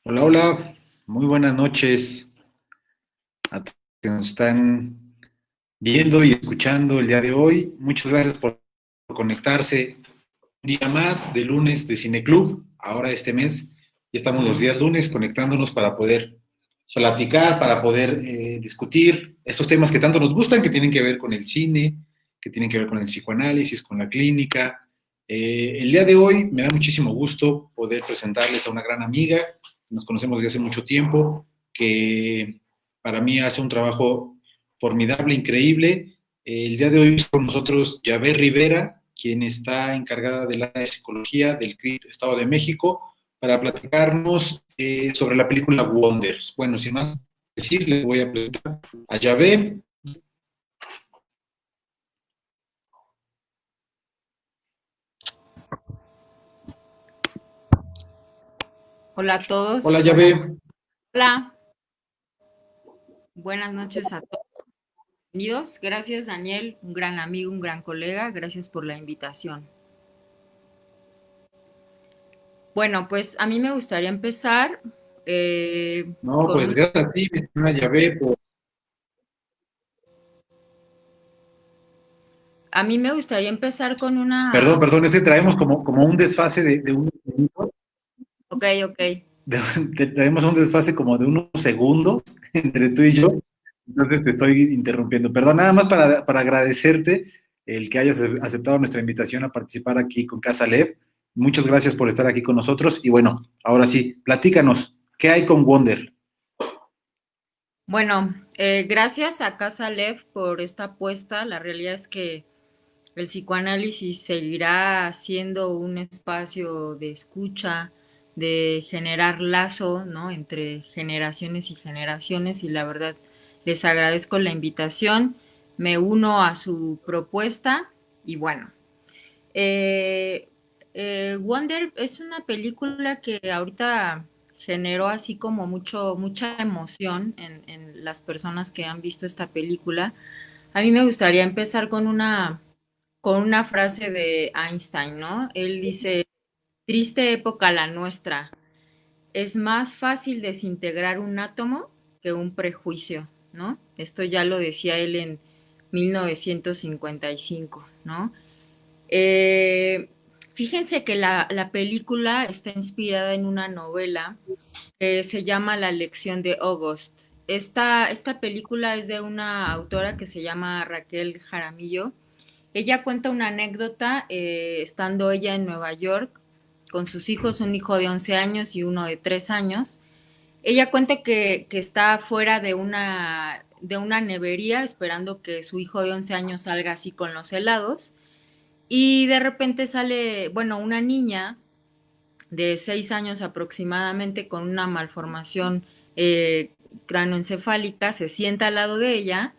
Hola, hola, muy buenas noches a todos que nos están viendo y escuchando el día de hoy. Muchas gracias por conectarse. Un día más de lunes de Cineclub, ahora este mes. Ya estamos los días lunes conectándonos para poder platicar, para poder discutir estos temas que tanto nos gustan, que tienen que ver con el cine, que tienen que ver con el psicoanálisis, con la clínica. El día de hoy me da muchísimo gusto poder presentarles a una gran amiga, nos conocemos desde hace mucho tiempo, que para mí hace un trabajo formidable, increíble. El día de hoy está con nosotros Yahvé Rivera, quien está encargada del área de psicología del CRIT Estado de México, para platicarnos sobre la película Wonders. Bueno, sin más decir, les voy a presentar a Yahvé. Hola a todos, Hola, Yahvé. hola, buenas noches a todos. Bienvenidos. Gracias, Daniel, un gran amigo, un gran colega. Gracias por la invitación. Bueno, pues a mí me gustaría empezar No, con pues un... gracias a ti, mi estimada Yahvé, por... A mí me gustaría empezar con Perdón, una... perdón, es que traemos como un desfase de unos minutos, Ok, ok. traemos un desfase como de unos segundos entre tú y yo, entonces te estoy interrumpiendo. Perdón, nada más para agradecerte el que hayas aceptado nuestra invitación a participar aquí con Casa Lev. Muchas gracias por estar aquí con nosotros y bueno, ahora sí, platícanos, ¿qué hay con Wonder? Bueno, gracias a Casa Lev por esta apuesta. La realidad es que el psicoanálisis seguirá siendo un espacio de escucha, de generar lazo, ¿no? Entre generaciones y generaciones, y la verdad les agradezco la invitación, me uno a su propuesta y bueno, eh, Wonder es una película que ahorita generó así como mucha emoción en las personas que han visto esta película. A mí me gustaría empezar con una frase de Einstein, ¿no? Él dice, triste época la nuestra, es más fácil desintegrar un átomo que un prejuicio, ¿no? Esto ya lo decía él en 1955, ¿no? Eh, Fíjense que la película está inspirada en una novela que se llama La lección de August. Esta película es de una autora que se llama Raquel Jaramillo. Ella cuenta una anécdota estando ella en Nueva York con sus hijos, un hijo de 11 años y uno de 3 años. Ella cuenta que está fuera de una nevería esperando que su hijo de 11 años salga así con los helados y de repente sale, bueno, una niña de 6 años aproximadamente con una malformación eh, cranoencefálica, se sienta al lado de ella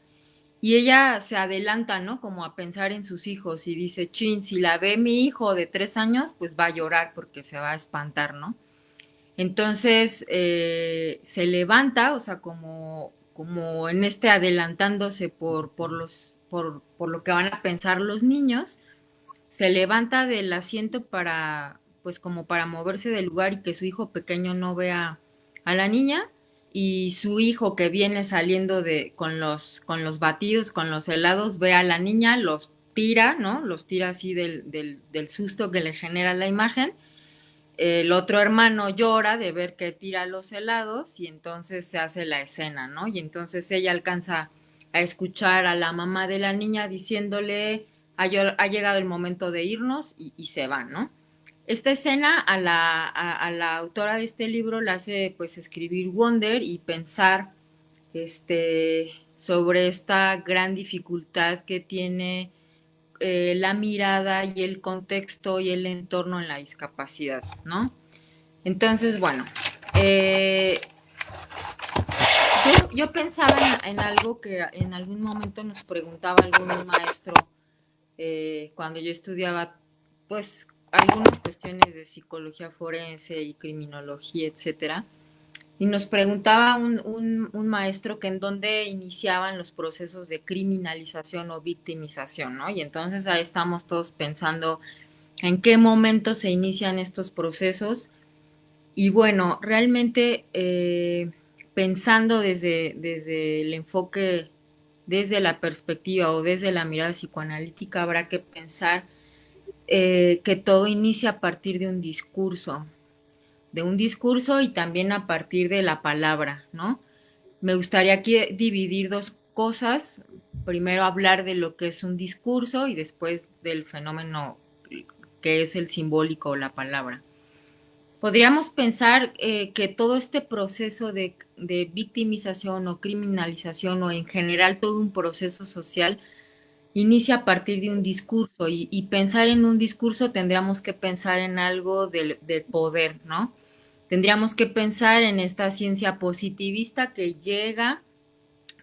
y ella se adelanta, ¿no? Como a pensar en sus hijos y dice, chin, si la ve mi hijo de 3 años, pues va a llorar porque se va a espantar, ¿no? Entonces se levanta, o sea, como en este adelantándose por lo que van a pensar los niños, se levanta del asiento para, pues como para moverse del lugar y que su hijo pequeño no vea a la niña y su hijo que viene saliendo con los batidos, con los helados, ve a la niña, los tira, ¿no? Los tira así del susto que le genera la imagen. El otro hermano llora de ver que tira los helados y entonces se hace la escena, ¿no? Y entonces ella alcanza a escuchar a la mamá de la niña diciéndole, ha llegado el momento de irnos y se va, ¿no? Esta escena a la autora de este libro la hace pues escribir Wonder y pensar sobre esta gran dificultad que tiene la mirada y el contexto y el entorno en la discapacidad, ¿no? Entonces, bueno, eh, yo pensaba en algo que en algún momento nos preguntaba algún maestro cuando yo estudiaba, pues, algunas cuestiones de psicología forense y criminología, etcétera. Y nos preguntaba un maestro que en dónde iniciaban los procesos de criminalización o victimización, ¿no? Y entonces ahí estamos todos pensando en qué momento se inician estos procesos Y bueno, realmente pensando desde el enfoque, desde la perspectiva o desde la mirada psicoanalítica, habrá que pensar que todo inicia a partir de un discurso y también a partir de la palabra, ¿no? Me gustaría aquí dividir dos cosas. Primero hablar de lo que es un discurso y después del fenómeno que es el simbólico o la palabra. Podríamos pensar que todo este proceso de victimización o criminalización o en general todo un proceso social inicia a partir de un discurso y pensar en un discurso tendríamos que pensar en algo del poder, ¿no? Tendríamos que pensar en esta ciencia positivista que llega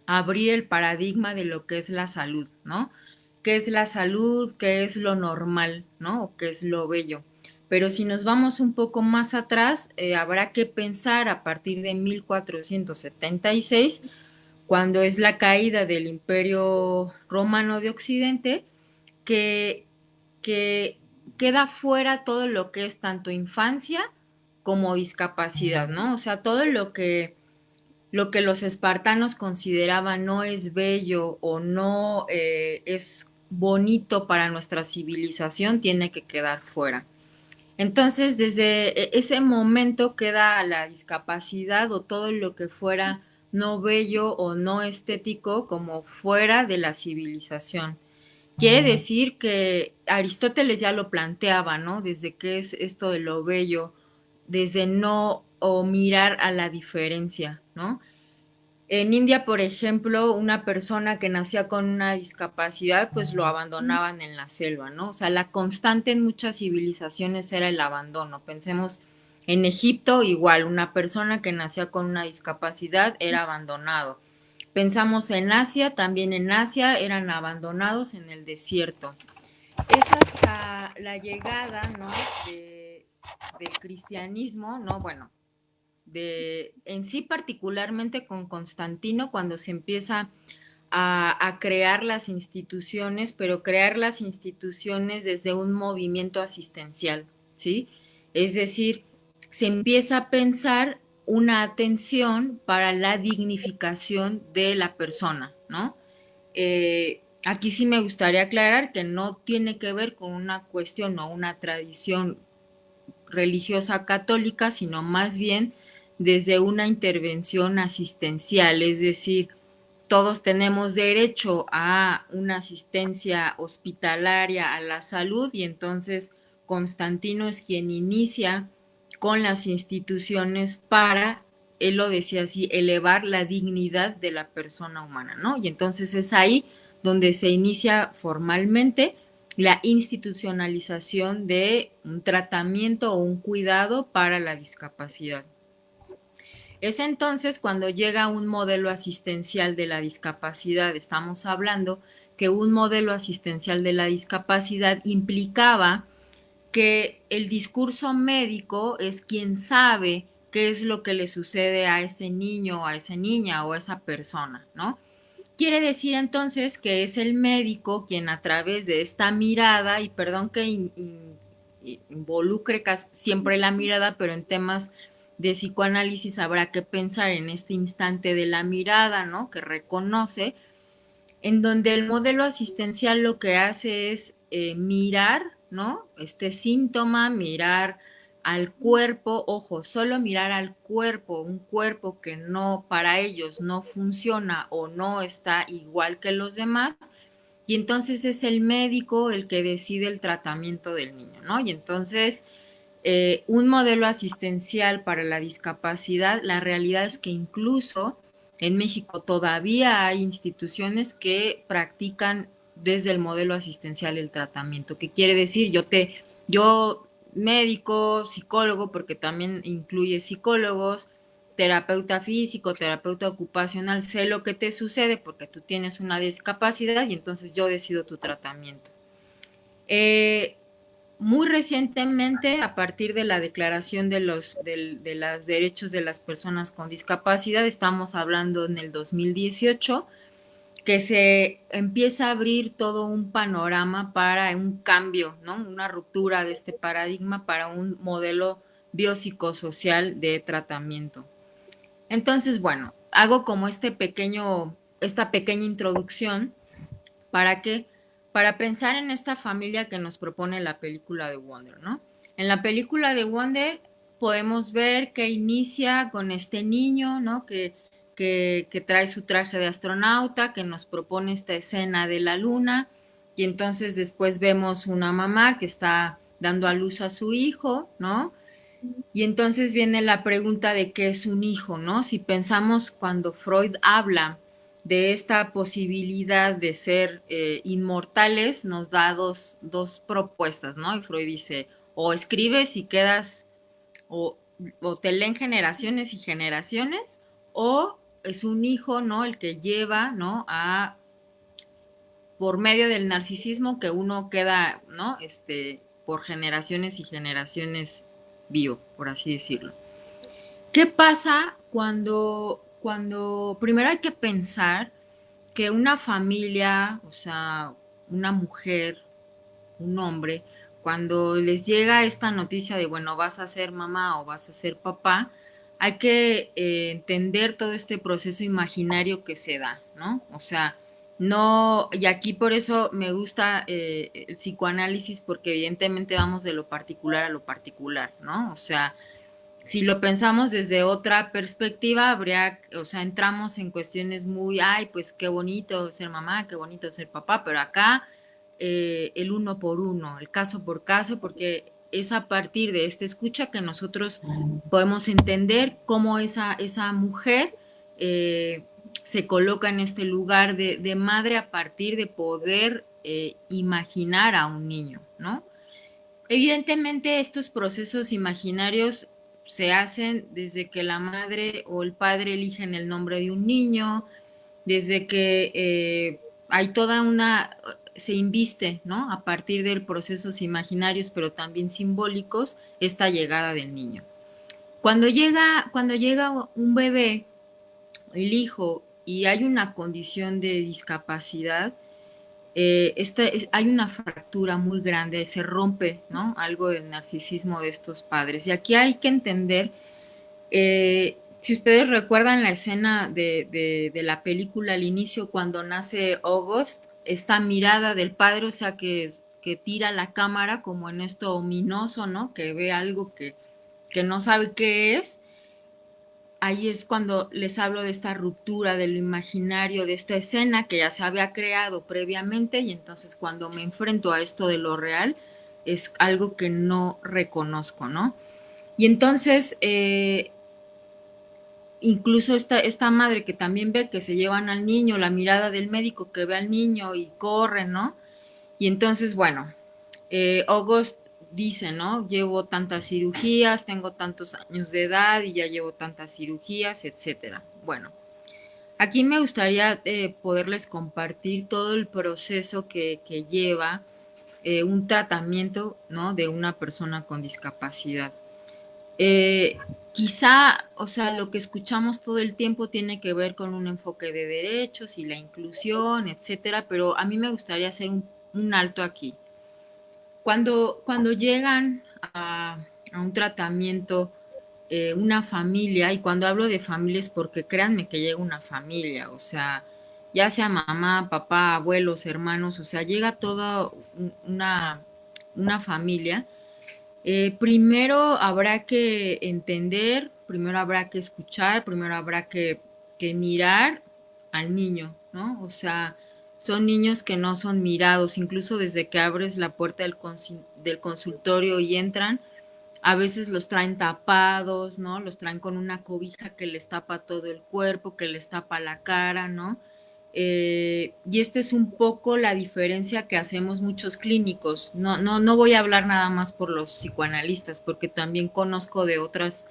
a abrir el paradigma de lo que es la salud, ¿no? ¿Qué es la salud? ¿Qué es lo normal? ¿No? ¿O qué es lo bello? Pero si nos vamos un poco más atrás, habrá que pensar a partir de 1476, cuando es la caída del Imperio Romano de Occidente, que, que queda fuera todo lo que es tanto infancia como discapacidad, ¿no? O sea, todo lo que los espartanos consideraban no es bello o no es bonito para nuestra civilización, tiene que quedar fuera. Entonces, desde ese momento queda la discapacidad o todo lo que fuera no bello o no estético como fuera de la civilización. Quiere decir que Aristóteles ya lo planteaba, ¿no? Desde qué es esto de lo bello, desde no o mirar a la diferencia, ¿no? En India, por ejemplo, una persona que nacía con una discapacidad, pues lo abandonaban en la selva, ¿no? O sea, la constante en muchas civilizaciones era el abandono. Pensemos en Egipto, igual, una persona que nacía con una discapacidad era abandonado. Pensamos en Asia, también en Asia eran abandonados en el desierto. Es hasta la llegada, ¿no? Del cristianismo, ¿no? Bueno, en sí particularmente con Constantino, cuando se empieza a crear las instituciones, pero crear las instituciones desde un movimiento asistencial, ¿sí? Es decir, se empieza a pensar una atención para la dignificación de la persona, ¿no? Aquí sí me gustaría aclarar que no tiene que ver con una cuestión o una tradición religiosa católica, sino más bien desde una intervención asistencial, es decir, todos tenemos derecho a una asistencia hospitalaria a la salud y entonces Constantino es quien inicia con las instituciones para, él lo decía así, elevar la dignidad de la persona humana, ¿no? Y entonces es ahí donde se inicia formalmente la institucionalización de un tratamiento o un cuidado para la discapacidad. Es entonces cuando llega un modelo asistencial de la discapacidad. Estamos hablando que un modelo asistencial de la discapacidad implicaba que el discurso médico es quien sabe qué es lo que le sucede a ese niño, a esa niña o a esa persona, ¿no? Quiere decir entonces que es el médico quien a través de esta mirada, y perdón que involucre siempre la mirada, pero en temas de psicoanálisis habrá que pensar en este instante de la mirada, ¿no? Que reconoce, en donde el modelo asistencial lo que hace es mirar, ¿no? Este síntoma, mirar al cuerpo, ojo, solo mirar al cuerpo, un cuerpo que no para ellos no funciona o no está igual que los demás, y entonces es el médico el que decide el tratamiento del niño, ¿no? Y entonces un modelo asistencial para la discapacidad, la realidad es que incluso en México todavía hay instituciones que practican desde el modelo asistencial el tratamiento. ¿Qué quiere decir? Yo médico, psicólogo, porque también incluye psicólogos, terapeuta físico, terapeuta ocupacional, sé lo que te sucede porque tú tienes una discapacidad y entonces yo decido tu tratamiento. Eh, Muy recientemente, a partir de la Declaración de los Derechos de las Personas con Discapacidad, estamos hablando en el 2018, que se empieza a abrir todo un panorama para un cambio, ¿no? Una ruptura de este paradigma para un modelo biopsicosocial de tratamiento. Entonces, bueno, hago como esta pequeña introducción para que, para pensar en esta familia que nos propone la película de Wonder, ¿no? En la película de Wonder podemos ver que inicia con este niño, ¿no? Que trae su traje de astronauta, que nos propone esta escena de la luna, y entonces después vemos una mamá que está dando a luz a su hijo, ¿no? Y entonces viene la pregunta de qué es un hijo, ¿no? Si pensamos cuando Freud habla de esta posibilidad de ser inmortales, nos da dos propuestas, ¿no? Y Freud dice, o escribes y quedas, o, o te leen generaciones y generaciones, o es un hijo, ¿no? El que lleva, ¿no? A, por medio del narcisismo, que uno queda, ¿no? Por generaciones y generaciones vivo, por así decirlo. ¿Qué pasa cuando primero hay que pensar que una familia, o sea, una mujer, un hombre, cuando les llega esta noticia de, bueno, vas a ser mamá o vas a ser papá, hay que entender todo este proceso imaginario que se da, ¿no? O sea, no, y aquí por eso me gusta el psicoanálisis, porque evidentemente vamos de lo particular a lo particular, ¿no? O sea, si lo pensamos desde otra perspectiva, habría, o sea, entramos en cuestiones muy, ay, pues qué bonito ser mamá, qué bonito ser papá, pero acá el uno por uno, el caso por caso, porque es a partir de esta escucha que nosotros podemos entender cómo esa mujer eh, se coloca en este lugar de madre a partir de poder imaginar a un niño, ¿no? Evidentemente estos procesos imaginarios se hacen desde que la madre o el padre eligen el nombre de un niño, desde que hay toda una, se inviste, ¿no? A partir de procesos imaginarios, pero también simbólicos, esta llegada del niño. Cuando llega un bebé, el hijo, y hay una condición de discapacidad, hay una fractura muy grande, se rompe, ¿no? Algo del narcisismo de estos padres. Y aquí hay que entender, si ustedes recuerdan la escena de la película al inicio, cuando nace August, esta mirada del padre, o sea, que tira la cámara como en esto ominoso, ¿no? Que ve algo que no sabe qué es. Ahí es cuando les hablo de esta ruptura de lo imaginario, de esta escena que ya se había creado previamente, y entonces cuando me enfrento a esto de lo real es algo que no reconozco, ¿no? Y entonces incluso esta madre que también ve que se llevan al niño, la mirada del médico que ve al niño y corre, ¿no? Y entonces, bueno, August dice, ¿no? Llevo tantas cirugías, tengo tantos años de edad y ya llevo tantas cirugías, etcétera. Bueno, aquí me gustaría poderles compartir todo el proceso que lleva un tratamiento, ¿no? De una persona con discapacidad. Eh, Quizá, o sea, lo que escuchamos todo el tiempo tiene que ver con un enfoque de derechos y la inclusión, etcétera, pero a mí me gustaría hacer un alto aquí. Cuando llegan a un tratamiento una familia, y cuando hablo de familias, porque créanme que llega una familia, o sea, ya sea mamá, papá, abuelos, hermanos, o sea, llega toda una familia. Primero habrá que entender, primero habrá que escuchar, primero habrá que mirar al niño, ¿no? O sea, son niños que no son mirados, incluso desde que abres la puerta del consultorio y entran, a veces los traen tapados, ¿no? Los traen con una cobija que les tapa todo el cuerpo, que les tapa la cara, ¿no? Y esta es un poco la diferencia que hacemos muchos clínicos. No voy a hablar nada más por los psicoanalistas, porque también conozco de otras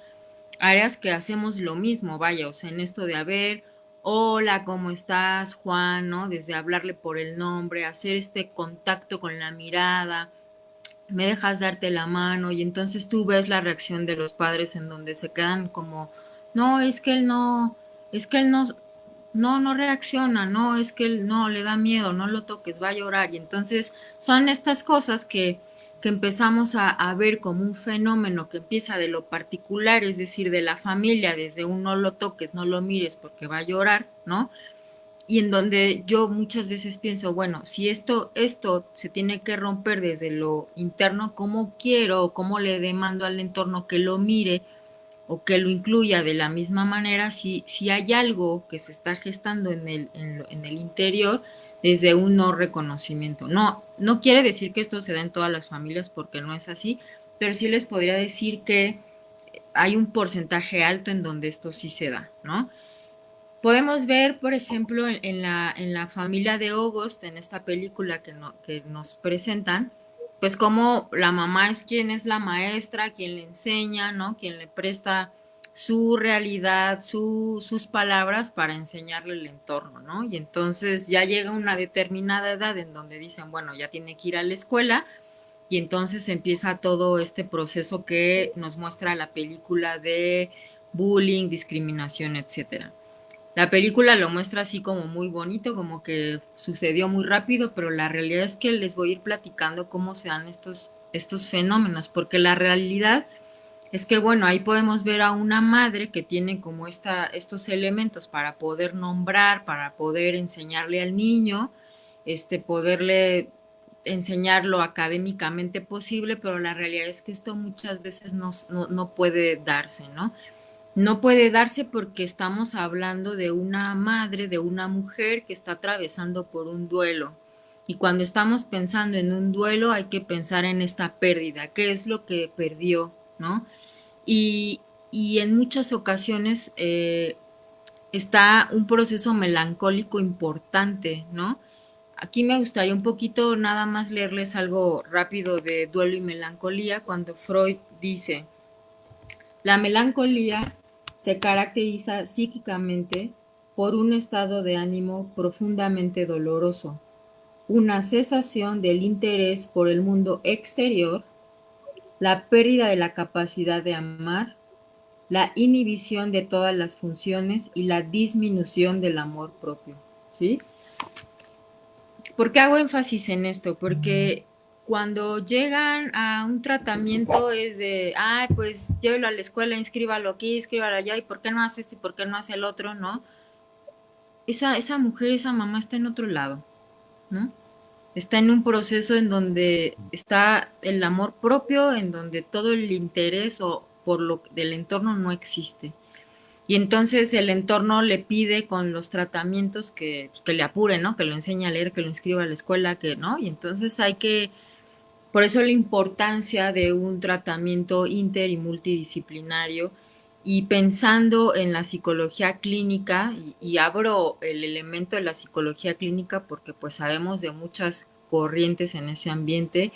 áreas que hacemos lo mismo, vaya, o sea, en esto de haber, hola, ¿cómo estás, Juan? ¿No? Desde hablarle por el nombre, hacer este contacto con la mirada, me dejas darte la mano, y entonces tú ves la reacción de los padres en donde se quedan como, no, es que él no reacciona, no, es que él no, le da miedo, no lo toques, va a llorar. Y entonces son estas cosas que empezamos a ver como un fenómeno que empieza de lo particular, es decir, de la familia, desde un no lo toques, no lo mires porque va a llorar, ¿no? Y en donde yo muchas veces pienso, bueno, si esto se tiene que romper desde lo interno, ¿cómo quiero o cómo le demando al entorno que lo mire o que lo incluya de la misma manera si hay algo que se está gestando en el interior desde un no reconocimiento? No quiere decir que esto se da en todas las familias porque no es así, pero sí les podría decir que hay un porcentaje alto en donde esto sí se da, ¿no? Podemos ver, por ejemplo, en la familia de August, en esta película que nos presentan, pues como la mamá es quien es la maestra, quien le enseña, ¿no? Quien le presta su realidad, sus palabras para enseñarle el entorno, ¿no? Y entonces ya llega una determinada edad en donde dicen, bueno, ya tiene que ir a la escuela, y entonces empieza todo este proceso que nos muestra la película de bullying, discriminación, etcétera. La película lo muestra así como muy bonito, como que sucedió muy rápido, pero la realidad es que les voy a ir platicando cómo se dan estos fenómenos, porque la realidad es que, bueno, ahí podemos ver a una madre que tiene como estos elementos para poder nombrar, para poder enseñarle al niño, poderle enseñar lo académicamente posible, pero la realidad es que esto muchas veces no puede darse, ¿no? No puede darse porque estamos hablando de una madre, de una mujer que está atravesando por un duelo. Y cuando estamos pensando en un duelo hay que pensar en esta pérdida, qué es lo que perdió, ¿no? Y, y en muchas ocasiones está un proceso melancólico importante, ¿no? Aquí me gustaría un poquito nada más leerles algo rápido de duelo y melancolía, cuando Freud dice, la melancolía se caracteriza psíquicamente por un estado de ánimo profundamente doloroso, una cesación del interés por el mundo exterior, la pérdida de la capacidad de amar, la inhibición de todas las funciones y la disminución del amor propio, ¿sí? ¿Por qué hago énfasis en esto? Porque cuando llegan a un tratamiento es de, ay, pues llévelo a la escuela, inscríbalo aquí, inscríbalo allá, y por qué no hace esto y por qué no hace el otro, ¿no? Esa mujer, esa mamá está en otro lado, ¿no? Está en un proceso en donde está el amor propio, en donde todo el interés o por lo del entorno no existe. Y entonces el entorno le pide con los tratamientos que le apure, ¿no? Que lo enseñe a leer, que lo inscriba a la escuela, que, ¿no? Y entonces hay que, por eso la importancia de un tratamiento inter y multidisciplinario y pensando en la psicología clínica, y abro el elemento de la psicología clínica porque pues sabemos de muchas corrientes en ese ambiente,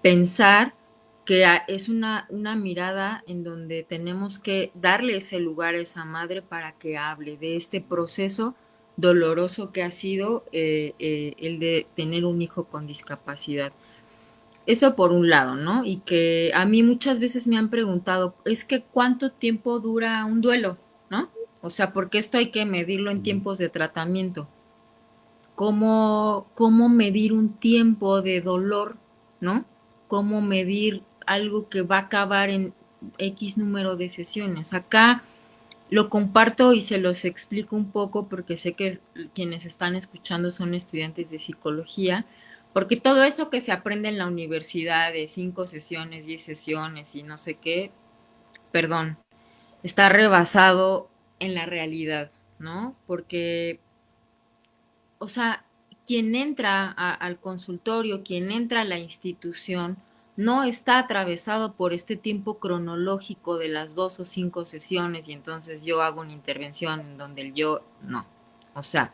pensar que es una mirada en donde tenemos que darle ese lugar a esa madre para que hable de este proceso doloroso que ha sido el de tener un hijo con discapacidad. Eso por un lado, ¿no? Y que a mí muchas veces me han preguntado, es que ¿cuánto tiempo dura un duelo? ¿No? O sea, porque esto hay que medirlo en tiempos de tratamiento. Cómo medir un tiempo de dolor, ¿no? Cómo medir algo que va a acabar en X número de sesiones. Acá lo comparto y se los explico un poco porque sé que quienes están escuchando son estudiantes de psicología, porque todo eso que se aprende en la universidad de 5 sesiones, 10 sesiones y no sé qué, perdón, está rebasado en la realidad, ¿no? Porque o sea, quien entra al consultorio, quien entra a la institución, no está atravesado por este tiempo cronológico de las 2 o 5 sesiones y entonces yo hago una intervención en donde el yo no. O sea,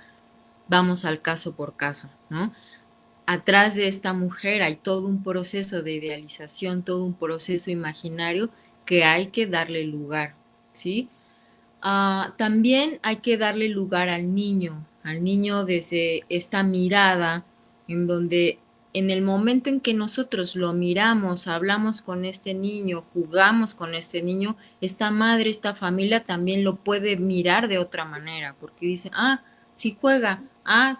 vamos al caso por caso, ¿no? Atrás de esta mujer hay todo un proceso de idealización, todo un proceso imaginario que hay que darle lugar, ¿sí? También hay que darle lugar al niño desde esta mirada en donde en el momento en que nosotros lo miramos, hablamos con este niño, jugamos con este niño, esta madre, esta familia también lo puede mirar de otra manera, porque dice, sí juega,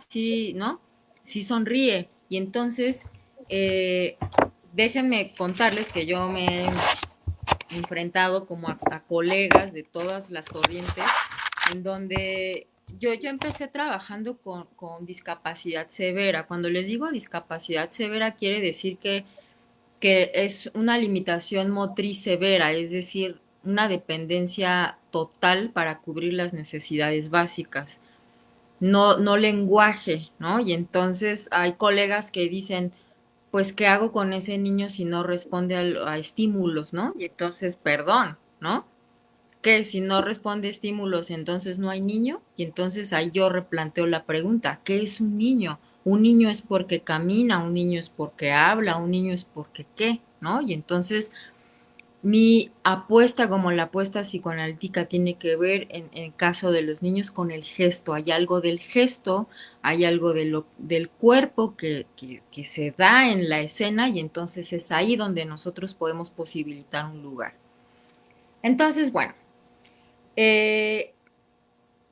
sí, ¿no? Sí sonríe. Y entonces, eh, déjenme contarles que yo me he enfrentado como a colegas de todas las corrientes, en donde yo empecé trabajando con discapacidad severa. Cuando les digo discapacidad severa, quiere decir que es una limitación motriz severa, es decir, una dependencia total para cubrir las necesidades básicas, no lenguaje, ¿no? Y entonces hay colegas que dicen, pues, ¿qué hago con ese niño si no responde a estímulos, ¿no? Y entonces, perdón, ¿no? Que si no responde a estímulos, entonces no hay niño. Y entonces ahí yo replanteo la pregunta, ¿qué es un niño? Un niño es porque camina, un niño es porque habla, un niño es porque qué, ¿no? Y entonces mi apuesta, como la apuesta psicoanalítica, tiene que ver en el caso de los niños con el gesto. Hay algo del gesto, hay algo del cuerpo que se da en la escena y entonces es ahí donde nosotros podemos posibilitar un lugar. Entonces, bueno, eh,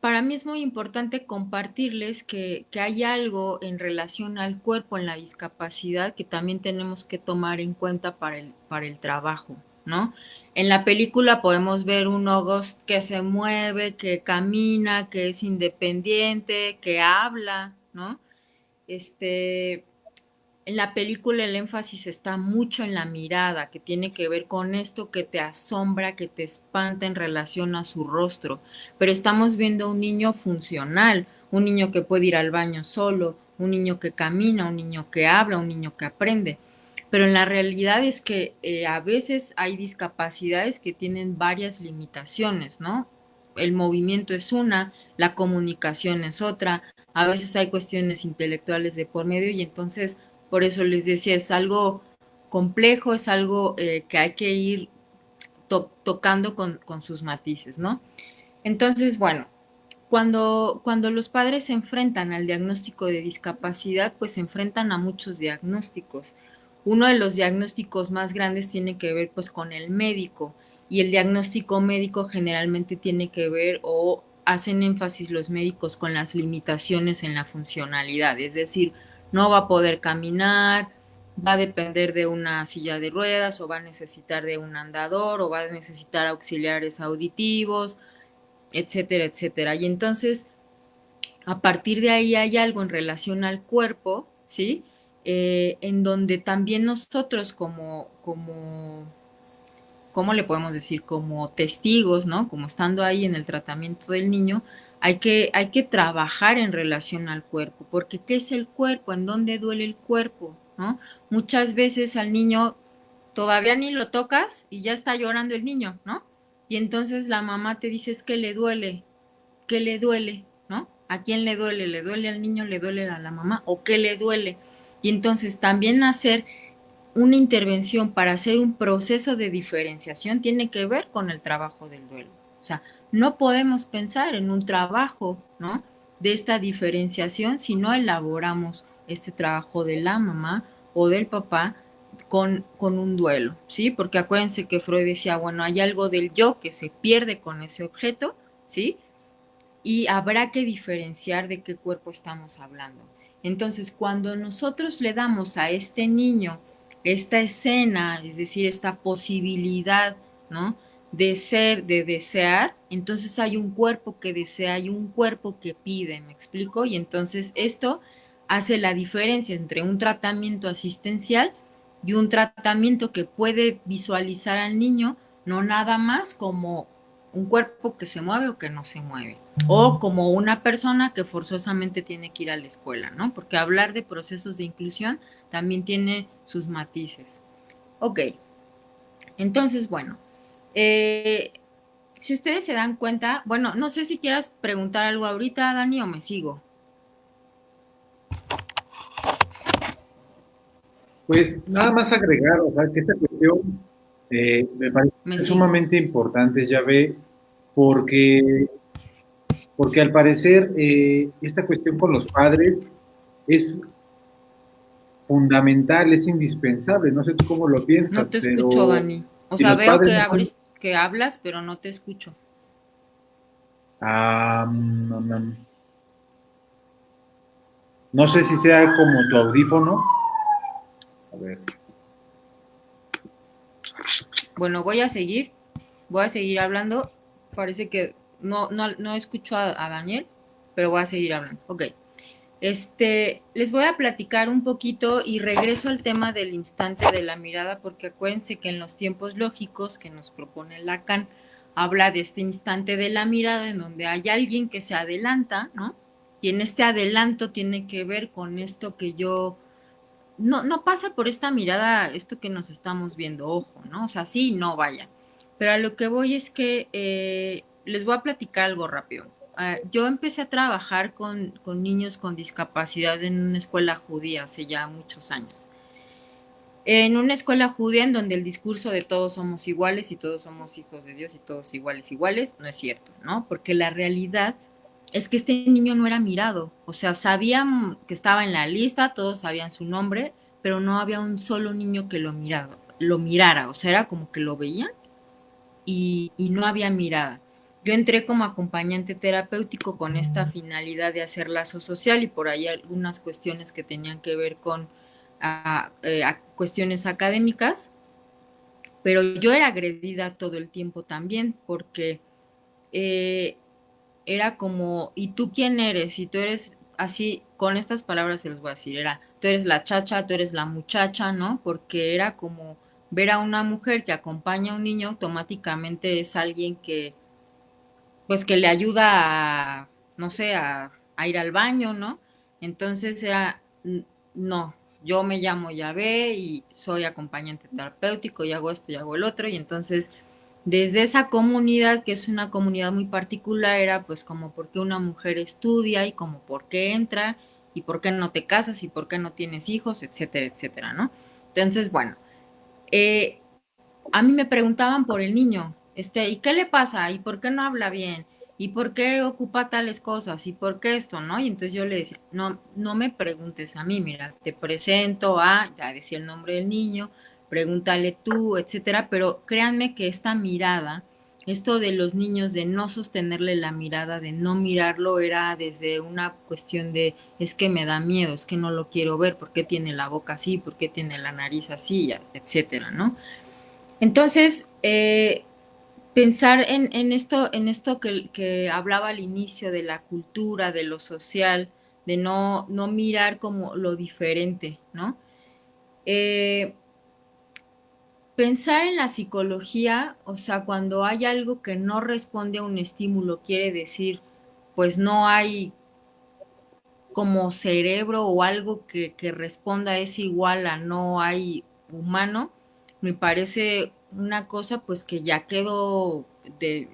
para mí es muy importante compartirles que hay algo en relación al cuerpo en la discapacidad que también tenemos que tomar en cuenta para el trabajo, ¿no? En la película podemos ver un August que se mueve, que camina, que es independiente, que habla, ¿no? Este, en la película el énfasis está mucho en la mirada, que tiene que ver con esto que te asombra, que te espanta en relación a su rostro. Pero estamos viendo un niño funcional, un niño que puede ir al baño solo, un niño que camina, un niño que habla, un niño que aprende. Pero en la realidad es que a veces hay discapacidades que tienen varias limitaciones, ¿no? El movimiento es una, la comunicación es otra, a veces hay cuestiones intelectuales de por medio y entonces por eso les decía, es algo complejo, es algo que hay que ir tocando con sus matices, ¿no? Entonces, bueno, cuando los padres se enfrentan al diagnóstico de discapacidad, pues se enfrentan a muchos diagnósticos. Uno de los diagnósticos más grandes tiene que ver pues con el médico y el diagnóstico médico generalmente tiene que ver o hacen énfasis los médicos con las limitaciones en la funcionalidad, es decir, no va a poder caminar, va a depender de una silla de ruedas o va a necesitar de un andador o va a necesitar auxiliares auditivos, etcétera, etcétera. Y entonces, a partir de ahí hay algo en relación al cuerpo, ¿sí? En donde también nosotros ¿cómo le podemos decir? Como testigos, ¿no? Como estando ahí en el tratamiento del niño, hay que trabajar en relación al cuerpo, porque ¿qué es el cuerpo? ¿En dónde duele el cuerpo? ¿No? Muchas veces al niño todavía ni lo tocas y ya está llorando el niño, ¿no? Y entonces la mamá te dice es que le duele, ¿qué le duele? ¿No? ¿A quién le duele? ¿Le duele al niño? ¿Le duele a la mamá? ¿O qué le duele? Y entonces también hacer una intervención para hacer un proceso de diferenciación tiene que ver con el trabajo del duelo. O sea, no podemos pensar en un trabajo, ¿no? De esta diferenciación si no elaboramos este trabajo de la mamá o del papá con un duelo, ¿sí? Porque acuérdense que Freud decía, bueno, hay algo del yo que se pierde con ese objeto, ¿sí? Y habrá que diferenciar de qué cuerpo estamos hablando. Entonces, cuando nosotros le damos a este niño esta escena, es decir, esta posibilidad, ¿no? De ser, de desear, entonces hay un cuerpo que desea, hay un cuerpo que pide, ¿me explico? Y entonces esto hace la diferencia entre un tratamiento asistencial y un tratamiento que puede visualizar al niño no nada más como un cuerpo que se mueve o que no se mueve, o como una persona que forzosamente tiene que ir a la escuela, ¿no? Porque hablar de procesos de inclusión también tiene sus matices. Ok, entonces, bueno, eh, si ustedes se dan cuenta, bueno, no sé si quieras preguntar algo ahorita, Dani, o me sigo. Pues nada más agregar, o sea, que esta cuestión me parece Me sigo. sumamente importante, ya ve, porque, porque al parecer esta cuestión con los padres es fundamental, es indispensable. No sé tú cómo lo No piensas, te escucho, pero Dani. O si sea, los veo padres que no son... abres, que hablas, pero no te escucho. no sé si sea como tu audífono. A ver. Bueno, voy a seguir hablando. Parece que no escucho a Daniel, pero voy a seguir hablando. Ok. Les voy a platicar un poquito y regreso al tema del instante de la mirada, porque acuérdense que en los tiempos lógicos que nos propone Lacan, habla de este instante de la mirada en donde hay alguien que se adelanta, ¿no? Y en este adelanto tiene que ver con esto que yo no pasa por esta mirada, esto que nos estamos viendo, ojo, ¿no? O sea, sí, no vaya. Pero a lo que voy es que les voy a platicar algo rápido. Yo empecé a trabajar con niños con discapacidad en una escuela judía hace ya muchos años. En una escuela judía en donde el discurso de todos somos iguales y todos somos hijos de Dios y todos iguales, iguales, no es cierto, ¿no? Porque la realidad es que este niño no era mirado, o sea, sabían que estaba en la lista, todos sabían su nombre, pero no había un solo niño que lo mirara, o sea, era como que lo veían y no había mirada. Yo entré como acompañante terapéutico con esta finalidad de hacer lazo social y por ahí algunas cuestiones que tenían que ver con a cuestiones académicas, pero yo era agredida todo el tiempo también porque eh, era como, ¿y tú quién eres? Y tú eres así, con estas palabras se los voy a decir, era, tú eres la chacha, tú eres la muchacha, ¿no? Porque era como ver a una mujer que acompaña a un niño, automáticamente es alguien que, pues que le ayuda a, no sé, a ir al baño, ¿no? Entonces era, no, yo me llamo Yahvé y soy acompañante terapéutico y hago esto y hago el otro, y entonces desde esa comunidad, que es una comunidad muy particular, era pues como por qué una mujer estudia y como por qué entra y por qué no te casas y por qué no tienes hijos, etcétera, etcétera, ¿no? Entonces, bueno, eh, a mí me preguntaban por el niño, ¿y qué le pasa? ¿Y por qué no habla bien? ¿Y por qué ocupa tales cosas? ¿Y por qué esto? ¿No? Y entonces yo le decía, no me preguntes a mí, mira, te presento a, ya decía el nombre del niño, pregúntale tú, etcétera, pero créanme que esta mirada, esto de los niños, de no sostenerle la mirada, de no mirarlo, era desde una cuestión de, es que me da miedo, es que no lo quiero ver, ¿por qué tiene la boca así? ¿Por qué tiene la nariz así? Etcétera, ¿no? Entonces, pensar en esto que hablaba al inicio de la cultura, de lo social, de no mirar como lo diferente, ¿no? Eh, Pensar en la psicología, o sea, cuando hay algo que no responde a un estímulo, quiere decir, pues no hay como cerebro o algo que responda es igual a no hay humano, me parece una cosa pues que ya quedó de,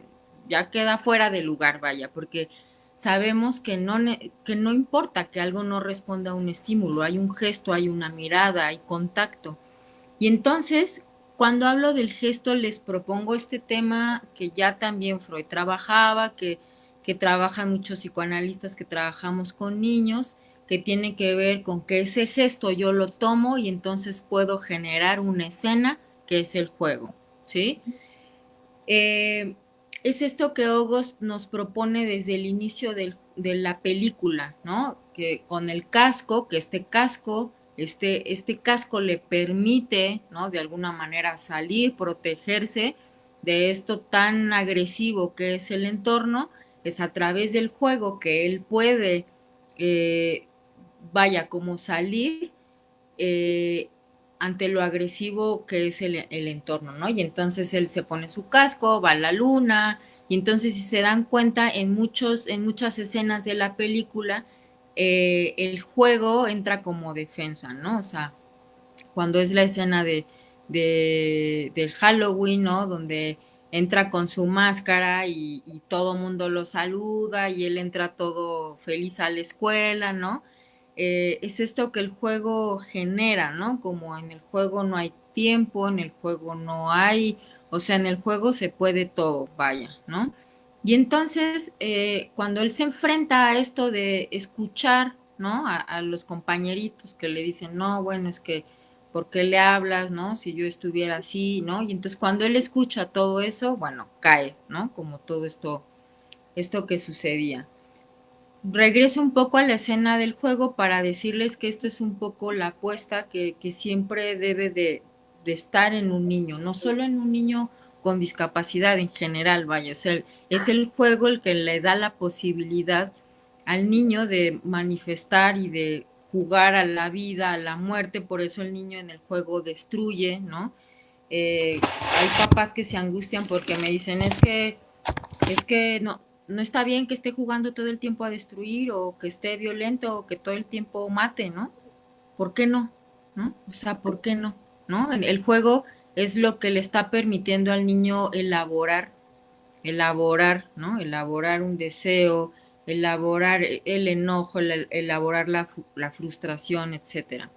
ya queda fuera de lugar, vaya, porque sabemos que no importa que algo no responda a un estímulo, hay un gesto, hay una mirada, hay contacto. Y entonces, cuando hablo del gesto, les propongo este tema que ya también Freud trabajaba, que trabajan muchos psicoanalistas que trabajamos con niños, que tiene que ver con que ese gesto yo lo tomo y entonces puedo generar una escena que es el juego, ¿sí? Eh, es esto que August nos propone desde el inicio de la película, ¿no? Que con el casco, que este casco le permite, ¿no? De alguna manera salir, protegerse de esto tan agresivo que es el entorno, es a través del juego que él puede, eh, vaya, como salir eh, ante lo agresivo que es el entorno, ¿no? Y entonces él se pone su casco, va a la luna, y entonces si se dan cuenta en muchas escenas de la película, el juego entra como defensa, ¿no? O sea, cuando es la escena del Halloween, ¿no? Donde entra con su máscara y todo mundo lo saluda y él entra todo feliz a la escuela, ¿no? Es esto que el juego genera, ¿no? Como en el juego no hay tiempo, en el juego no hay, o sea, en el juego se puede todo, vaya, ¿no? Y entonces, cuando él se enfrenta a esto de escuchar, ¿no? A los compañeritos que le dicen, no, bueno, es que ¿por qué le hablas, no? Si yo estuviera así, ¿no? Y entonces cuando él escucha todo eso, bueno, cae, ¿no? Como todo esto que sucedía. Regreso un poco a la escena del juego para decirles que esto es un poco la apuesta que siempre debe de estar en un niño, no solo en un niño con discapacidad en general, vaya, o sea, es el juego el que le da la posibilidad al niño de manifestar y de jugar a la vida, a la muerte, por eso el niño en el juego destruye, ¿no? Hay papás que se angustian porque me dicen, es que no está bien que esté jugando todo el tiempo a destruir o que esté violento o que todo el tiempo mate, ¿no? ¿Por qué no? ¿No? O sea, ¿por qué no? ¿No? El juego es lo que le está permitiendo al niño elaborar, ¿no? Elaborar un deseo, elaborar el enojo, elaborar la frustración, etcétera.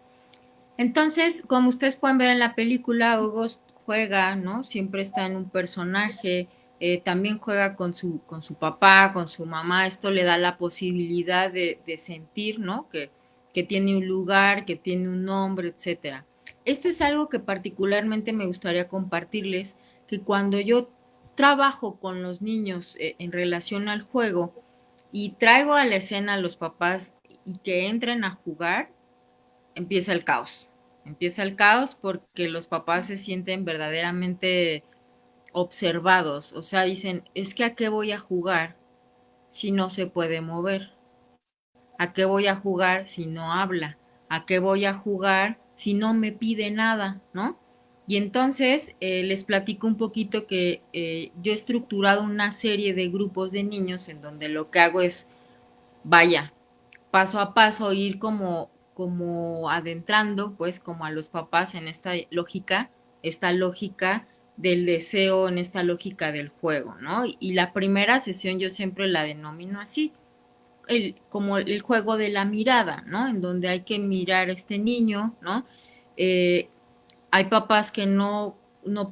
Entonces, como ustedes pueden ver en la película, Hugo juega, ¿no? Siempre está en un personaje, también juega con su papá, con su mamá, esto le da la posibilidad de sentir, ¿no? Que tiene un lugar, que tiene un nombre, etcétera. Esto es algo que particularmente me gustaría compartirles, que cuando yo trabajo con los niños en relación al juego y traigo a la escena a los papás y que entren a jugar, empieza el caos. Empieza el caos porque los papás se sienten verdaderamente observados. O sea, dicen, es que a qué voy a jugar si no se puede mover. ¿A qué voy a jugar si no habla? ¿A qué voy a jugar si no me pide nada? ¿No? Y entonces les platico un poquito que yo he estructurado una serie de grupos de niños en donde lo que hago es, vaya, paso a paso ir como adentrando pues como a los papás en esta lógica del deseo, en esta lógica del juego, ¿no? Y la primera sesión yo siempre la denomino así, como el juego de la mirada, ¿no? En donde hay que mirar a este niño, ¿no? Eh, Hay papás que no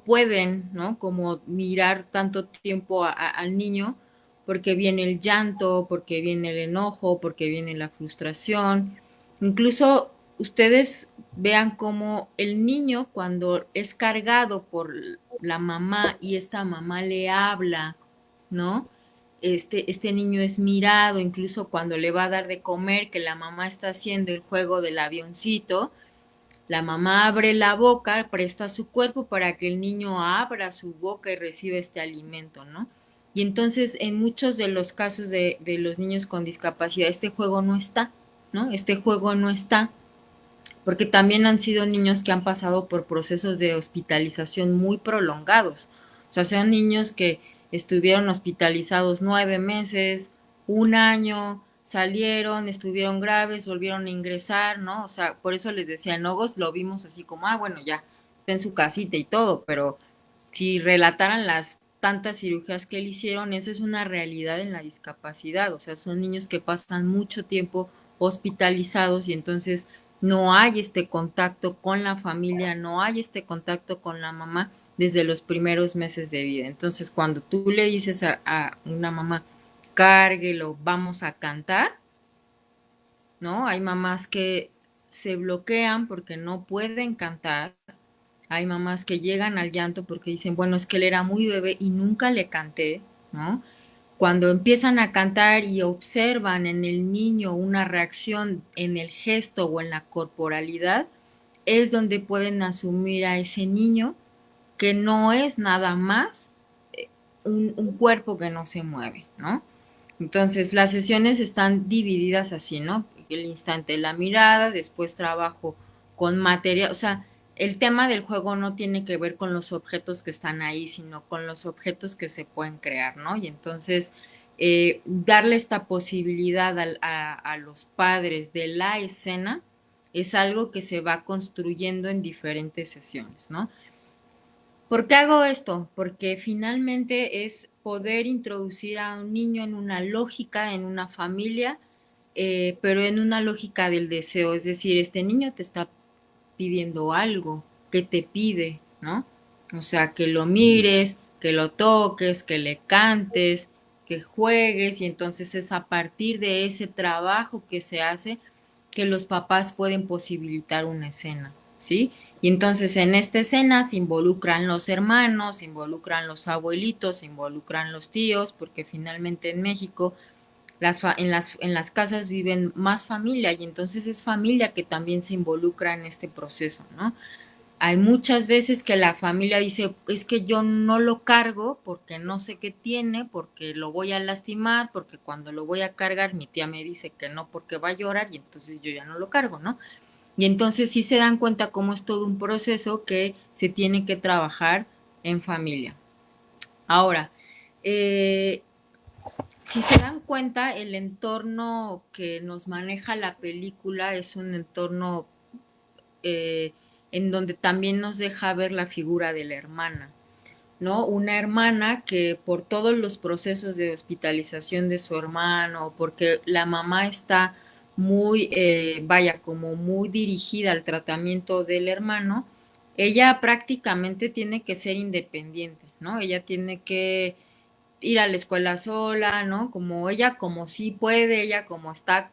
pueden, ¿no? Como mirar tanto tiempo al niño porque viene el llanto, porque viene el enojo, porque viene la frustración. Incluso ustedes vean cómo el niño cuando es cargado por la mamá y esta mamá le habla, ¿no? Este niño es mirado, incluso cuando le va a dar de comer, que la mamá está haciendo el juego del avioncito, la mamá abre la boca, presta su cuerpo para que el niño abra su boca y reciba este alimento, ¿no? Y entonces en muchos de los casos de los niños con discapacidad este juego no está, ¿no? Este juego no está porque también han sido niños que han pasado por procesos de hospitalización muy prolongados. O sea, son niños que estuvieron hospitalizados 9 meses, un año, salieron, estuvieron graves, volvieron a ingresar, ¿no? O sea, por eso les decía, en Hogos lo vimos así como, bueno, ya, está en su casita y todo, pero si relataran las tantas cirugías que le hicieron, eso es una realidad en la discapacidad. O sea, son niños que pasan mucho tiempo hospitalizados y entonces no hay este contacto con la familia, no hay este contacto con la mamá desde los primeros meses de vida. Entonces, cuando tú le dices a una mamá, cárguelo, vamos a cantar, ¿no? Hay mamás que se bloquean porque no pueden cantar. Hay mamás que llegan al llanto porque dicen, bueno, es que él era muy bebé y nunca le canté, ¿no? Cuando empiezan a cantar y observan en el niño una reacción en el gesto o en la corporalidad, es donde pueden asumir a ese niño que no es nada más un cuerpo que no se mueve, ¿no? Entonces, las sesiones están divididas así, ¿no? El instante de la mirada, después trabajo con materia, o sea, el tema del juego no tiene que ver con los objetos que están ahí, sino con los objetos que se pueden crear, ¿no? Y entonces, darle esta posibilidad a los padres de la escena es algo que se va construyendo en diferentes sesiones, ¿no? ¿Por qué hago esto? Porque finalmente es poder introducir a un niño en una lógica, en una familia, pero en una lógica del deseo. Es decir, este niño te está pidiendo algo, que te pide, ¿no? O sea, que lo mires, que lo toques, que le cantes, que juegues, y entonces es a partir de ese trabajo que se hace que los papás pueden posibilitar una escena, ¿sí? Y entonces en esta escena se involucran los hermanos, se involucran los abuelitos, se involucran los tíos, porque finalmente en México en las casas viven más familia y entonces es familia que también se involucra en este proceso, ¿no? Hay muchas veces que la familia dice, es que yo no lo cargo porque no sé qué tiene, porque lo voy a lastimar, porque cuando lo voy a cargar mi tía me dice que no porque va a llorar y entonces yo ya no lo cargo, ¿no? Y entonces sí se dan cuenta cómo es todo un proceso que se tiene que trabajar en familia. Ahora, eh, si se dan cuenta, el entorno que nos maneja la película es un entorno eh, en donde también nos deja ver la figura de la hermana, ¿no? Una hermana que por todos los procesos de hospitalización de su hermano, porque la mamá está muy, vaya, como muy dirigida al tratamiento del hermano, ella prácticamente tiene que ser independiente, ¿no? Ella tiene que ir a la escuela sola, ¿no? Como ella, como sí puede, ella como está,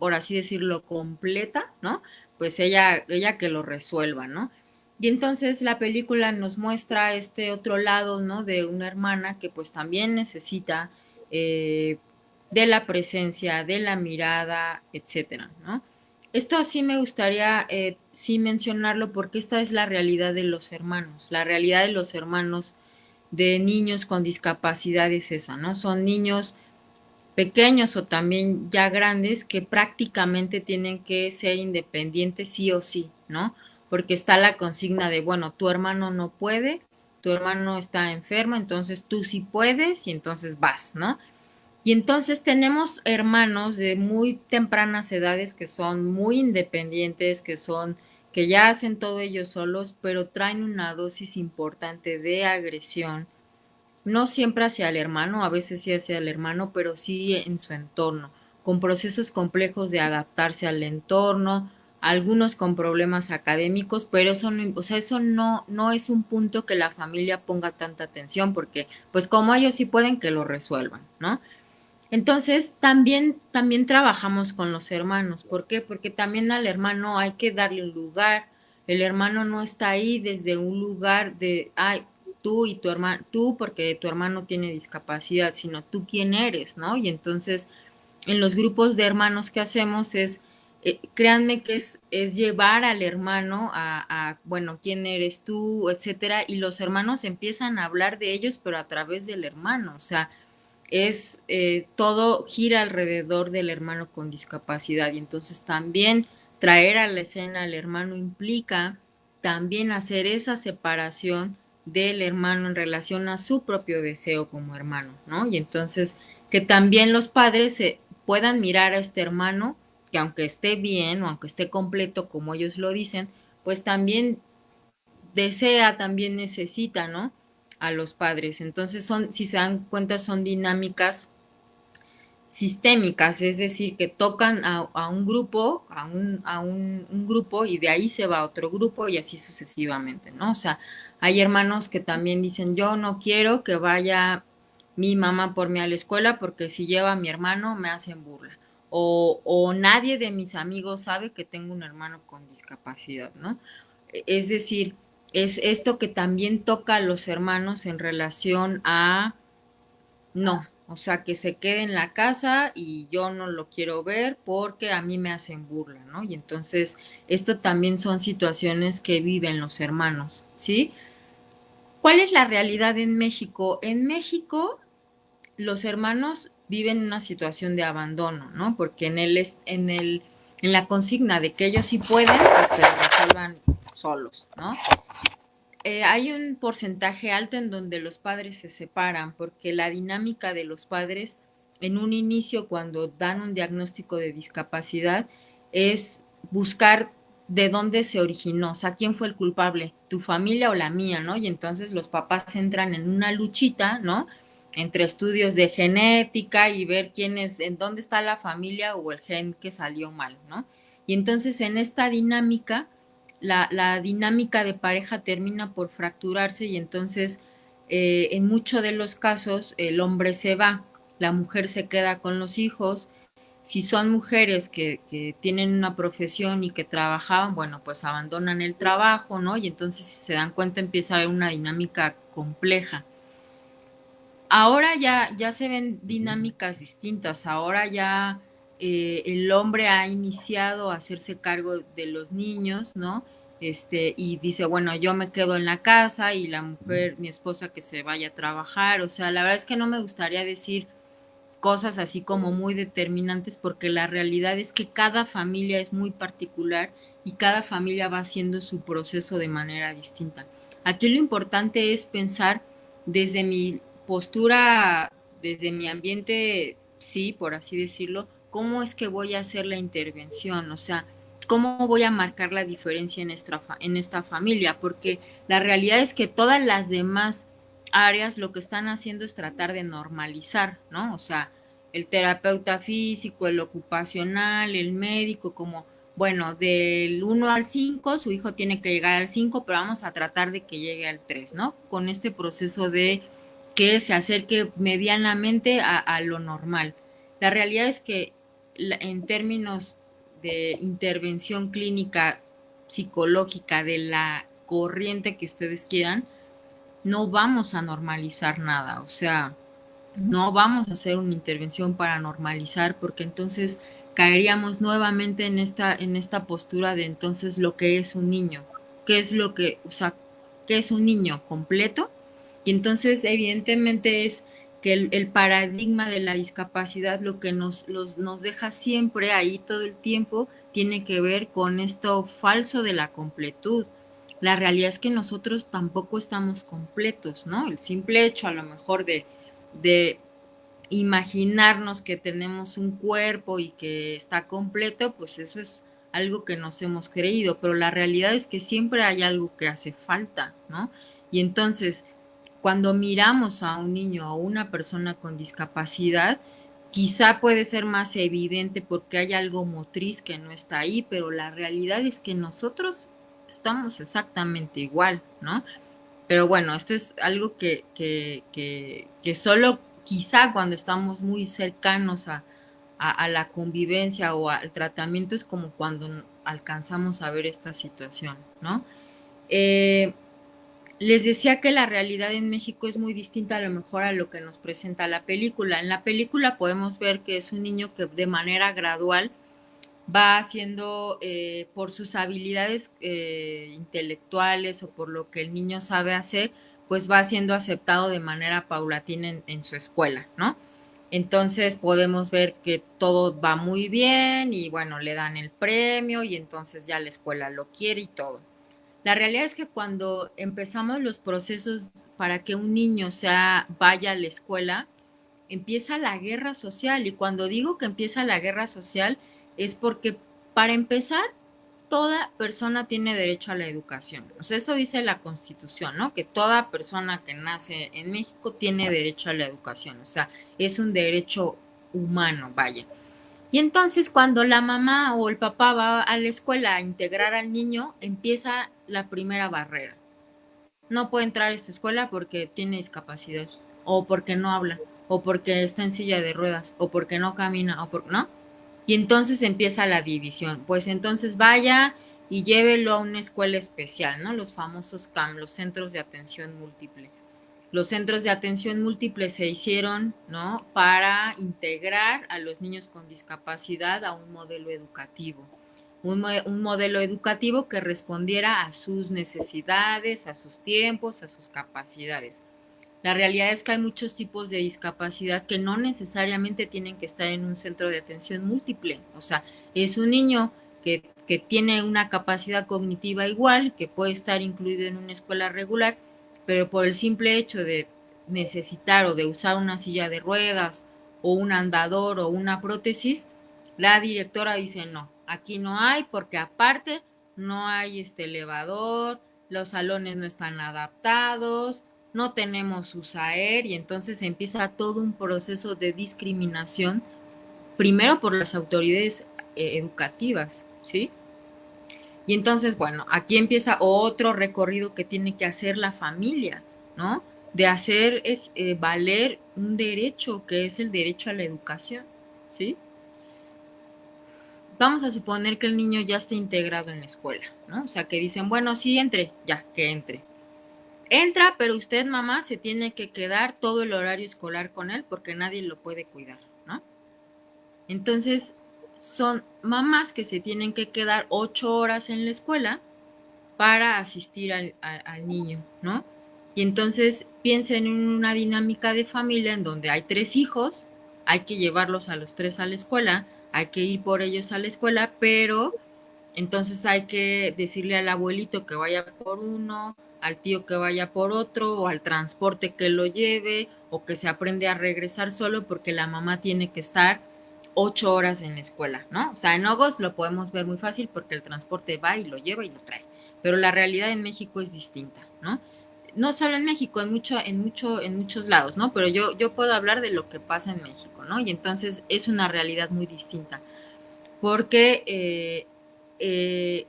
por así decirlo, completa, ¿no? Pues ella que lo resuelva, ¿no? Y entonces la película nos muestra este otro lado, ¿no? De una hermana que pues también necesita eh, de la presencia, de la mirada, etcétera, ¿no? Esto sí me gustaría sí mencionarlo porque esta es la realidad de los hermanos. La realidad de los hermanos de niños con discapacidad es esa, ¿no? Son niños pequeños o también ya grandes que prácticamente tienen que ser independientes sí o sí, ¿no? Porque está la consigna de, bueno, tu hermano no puede, tu hermano está enfermo, entonces tú sí puedes y entonces vas, ¿no? Y entonces tenemos hermanos de muy tempranas edades que son muy independientes, que ya hacen todo ellos solos, pero traen una dosis importante de agresión, no siempre hacia el hermano, a veces sí hacia el hermano, pero sí en su entorno, con procesos complejos de adaptarse al entorno, algunos con problemas académicos, pero eso no, o sea, eso no es un punto que la familia ponga tanta atención, porque pues como ellos sí pueden que lo resuelvan, ¿no? Entonces, también trabajamos con los hermanos. ¿Por qué? Porque también al hermano hay que darle un lugar. El hermano no está ahí desde un lugar de, ay, tú y tu hermano, tú porque tu hermano tiene discapacidad, sino tú quién eres, ¿no? Y entonces, en los grupos de hermanos que hacemos créanme que es llevar al hermano bueno, quién eres tú, etcétera, y los hermanos empiezan a hablar de ellos, pero a través del hermano, o sea, todo gira alrededor del hermano con discapacidad y entonces también traer a la escena al hermano implica también hacer esa separación del hermano en relación a su propio deseo como hermano, ¿no? Y entonces que también los padres puedan mirar a este hermano que aunque esté bien o aunque esté completo como ellos lo dicen, pues también desea, también necesita, ¿no? A los padres. Entonces son, si se dan cuenta, son dinámicas sistémicas, es decir, que tocan a un grupo, un grupo y de ahí se va a otro grupo y así sucesivamente, ¿no? O sea, hay hermanos que también dicen, yo no quiero que vaya mi mamá por mí a la escuela porque si lleva a mi hermano me hacen burla. O nadie de mis amigos sabe que tengo un hermano con discapacidad, ¿no? Es decir, es esto que también toca a los hermanos en relación a no, o sea, que se quede en la casa y yo no lo quiero ver porque a mí me hacen burla, ¿no? Y entonces, esto también son situaciones que viven los hermanos, ¿sí? ¿Cuál es la realidad en México? En México, los hermanos viven una situación de abandono, ¿no? Porque en la consigna de que ellos sí pueden, pues que lo resuelvan solos, ¿no? Hay un porcentaje alto en donde los padres se separan, porque la dinámica de los padres en un inicio, cuando dan un diagnóstico de discapacidad, es buscar de dónde se originó, o sea, quién fue el culpable, tu familia o la mía, ¿no? Y entonces los papás entran en una luchita, ¿no? Entre estudios de genética y ver quién es, en dónde está la familia o el gen que salió mal, ¿no? Y entonces en esta dinámica la dinámica de pareja termina por fracturarse y entonces en muchos de los casos el hombre se va, la mujer se queda con los hijos. Si son mujeres que tienen una profesión y que trabajaban, bueno, pues abandonan el trabajo, ¿no? Y entonces si se dan cuenta empieza a haber una dinámica compleja. Ahora ya se ven dinámicas distintas, ahora ya el hombre ha iniciado a hacerse cargo de los niños, ¿no? y dice, bueno, yo me quedo en la casa y la mujer, mi esposa, que se vaya a trabajar. O sea, la verdad es que no me gustaría decir cosas así como muy determinantes, porque la realidad es que cada familia es muy particular y cada familia va haciendo su proceso de manera distinta. Aquí lo importante es pensar desde mi postura, desde mi ambiente, sí, por así decirlo, cómo es que voy a hacer la intervención, o sea, cómo voy a marcar la diferencia en esta familia, porque la realidad es que todas las demás áreas lo que están haciendo es tratar de normalizar, ¿no? O sea, el terapeuta físico, el ocupacional, el médico, como, bueno, del 1 al 5, su hijo tiene que llegar al 5, pero vamos a tratar de que llegue al 3, ¿no? Con este proceso de que se acerque medianamente a lo normal. La realidad es que en términos de intervención clínica psicológica de la corriente que ustedes quieran, no vamos a normalizar nada, o sea, no vamos a hacer una intervención para normalizar, porque entonces caeríamos nuevamente en esta postura de entonces lo que es un niño, qué es lo que, o sea, qué es un niño completo. Y entonces evidentemente es que el paradigma de la discapacidad, lo que nos deja siempre ahí todo el tiempo, tiene que ver con esto falso de la completud. La realidad es que nosotros tampoco estamos completos, ¿no? El simple hecho a lo mejor de imaginarnos que tenemos un cuerpo y que está completo, pues eso es algo que nos hemos creído, pero la realidad es que siempre hay algo que hace falta, ¿no? Y entonces, cuando miramos a un niño o a una persona con discapacidad, quizá puede ser más evidente porque hay algo motriz que no está ahí, pero la realidad es que nosotros estamos exactamente igual, ¿no? Pero bueno, esto es algo que solo quizá cuando estamos muy cercanos a la convivencia o al tratamiento es como cuando alcanzamos a ver esta situación, ¿no? Eh, Les decía que la realidad en México es muy distinta a lo mejor a lo que nos presenta la película. En la película podemos ver que es un niño que de manera gradual va haciendo por sus habilidades intelectuales o por lo que el niño sabe hacer, pues va siendo aceptado de manera paulatina en su escuela, ¿no? Entonces podemos ver que todo va muy bien y bueno, le dan el premio y entonces ya la escuela lo quiere y todo. La realidad es que cuando empezamos los procesos para que un niño vaya a la escuela, empieza la guerra social. Y cuando digo que empieza la guerra social es porque, para empezar, toda persona tiene derecho a la educación. O sea, eso dice la Constitución, ¿no? Que toda persona que nace en México tiene derecho a la educación. O sea, es un derecho humano, vaya. Y entonces cuando la mamá o el papá va a la escuela a integrar al niño, empieza la primera barrera. No puede entrar a esta escuela porque tiene discapacidad, o porque no habla, o porque está en silla de ruedas, o porque no camina, o por, ¿no? Y entonces empieza la división. Pues entonces vaya y llévelo a una escuela especial, ¿no? Los famosos CAM, los centros de atención múltiple. Los centros de atención múltiple se hicieron, ¿no? Para integrar a los niños con discapacidad a un modelo educativo. Un modelo educativo que respondiera a sus necesidades, a sus tiempos, a sus capacidades. La realidad es que hay muchos tipos de discapacidad que no necesariamente tienen que estar en un centro de atención múltiple. O sea, es un niño que tiene una capacidad cognitiva igual, que puede estar incluido en una escuela regular, pero por el simple hecho de necesitar o de usar una silla de ruedas o un andador o una prótesis, la directora dice no, aquí no hay porque aparte no hay este elevador, los salones no están adaptados, no tenemos USAER, y entonces empieza todo un proceso de discriminación, primero por las autoridades educativas, ¿sí? Y entonces, bueno, aquí empieza otro recorrido que tiene que hacer la familia, ¿no? De hacer valer un derecho que es el derecho a la educación, ¿sí? Vamos a suponer que el niño ya está integrado en la escuela, ¿no? O sea, que dicen, bueno, sí, entre, ya, que entre. Entra, pero usted, mamá, se tiene que quedar todo el horario escolar con él porque nadie lo puede cuidar, ¿no? Entonces, son mamás que se tienen que quedar 8 horas en la escuela para asistir al niño, ¿no? Y entonces piensen en una dinámica de familia en donde hay 3 hijos, hay que llevarlos a los 3 a la escuela, hay que ir por ellos a la escuela, pero entonces hay que decirle al abuelito que vaya por uno, al tío que vaya por otro, o al transporte que lo lleve, o que se aprende a regresar solo porque la mamá tiene que estar 8 horas en la escuela, ¿no? O sea, en Ogos lo podemos ver muy fácil porque el transporte va y lo lleva y lo trae. Pero la realidad en México es distinta, ¿no? No solo en México, en muchos lados, ¿no? Pero yo puedo hablar de lo que pasa en México, ¿no? Y entonces es una realidad muy distinta porque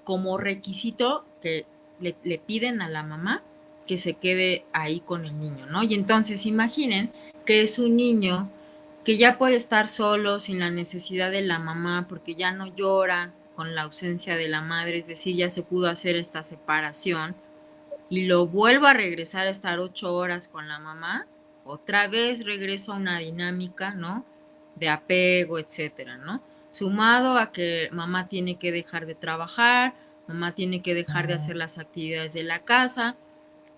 como requisito que le piden a la mamá que se quede ahí con el niño, ¿no? Y entonces imaginen que es un niño que ya puede estar solo sin la necesidad de la mamá porque ya no llora con la ausencia de la madre, es decir, ya se pudo hacer esta separación y lo vuelvo a regresar a estar 8 horas con la mamá, otra vez regreso a una dinámica, ¿no? De apego, etcétera, ¿no? Sumado a que mamá tiene que dejar de trabajar, mamá tiene que dejar de hacer las actividades de la casa,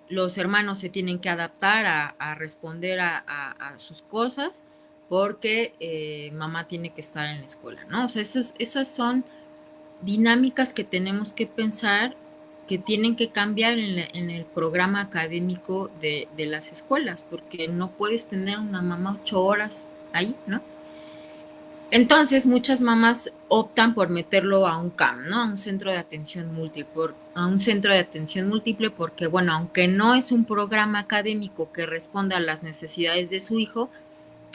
los hermanos se tienen que adaptar a responder a sus cosas porque mamá tiene que estar en la escuela, ¿no? O sea, esas son dinámicas que tenemos que pensar que tienen que cambiar en el programa académico de las escuelas, porque no puedes tener una mamá 8 horas ahí, ¿no? Entonces muchas mamás optan por meterlo a un CAM, ¿no? A un centro de atención múltiple, a un centro de atención múltiple porque, bueno, aunque no es un programa académico que responda a las necesidades de su hijo,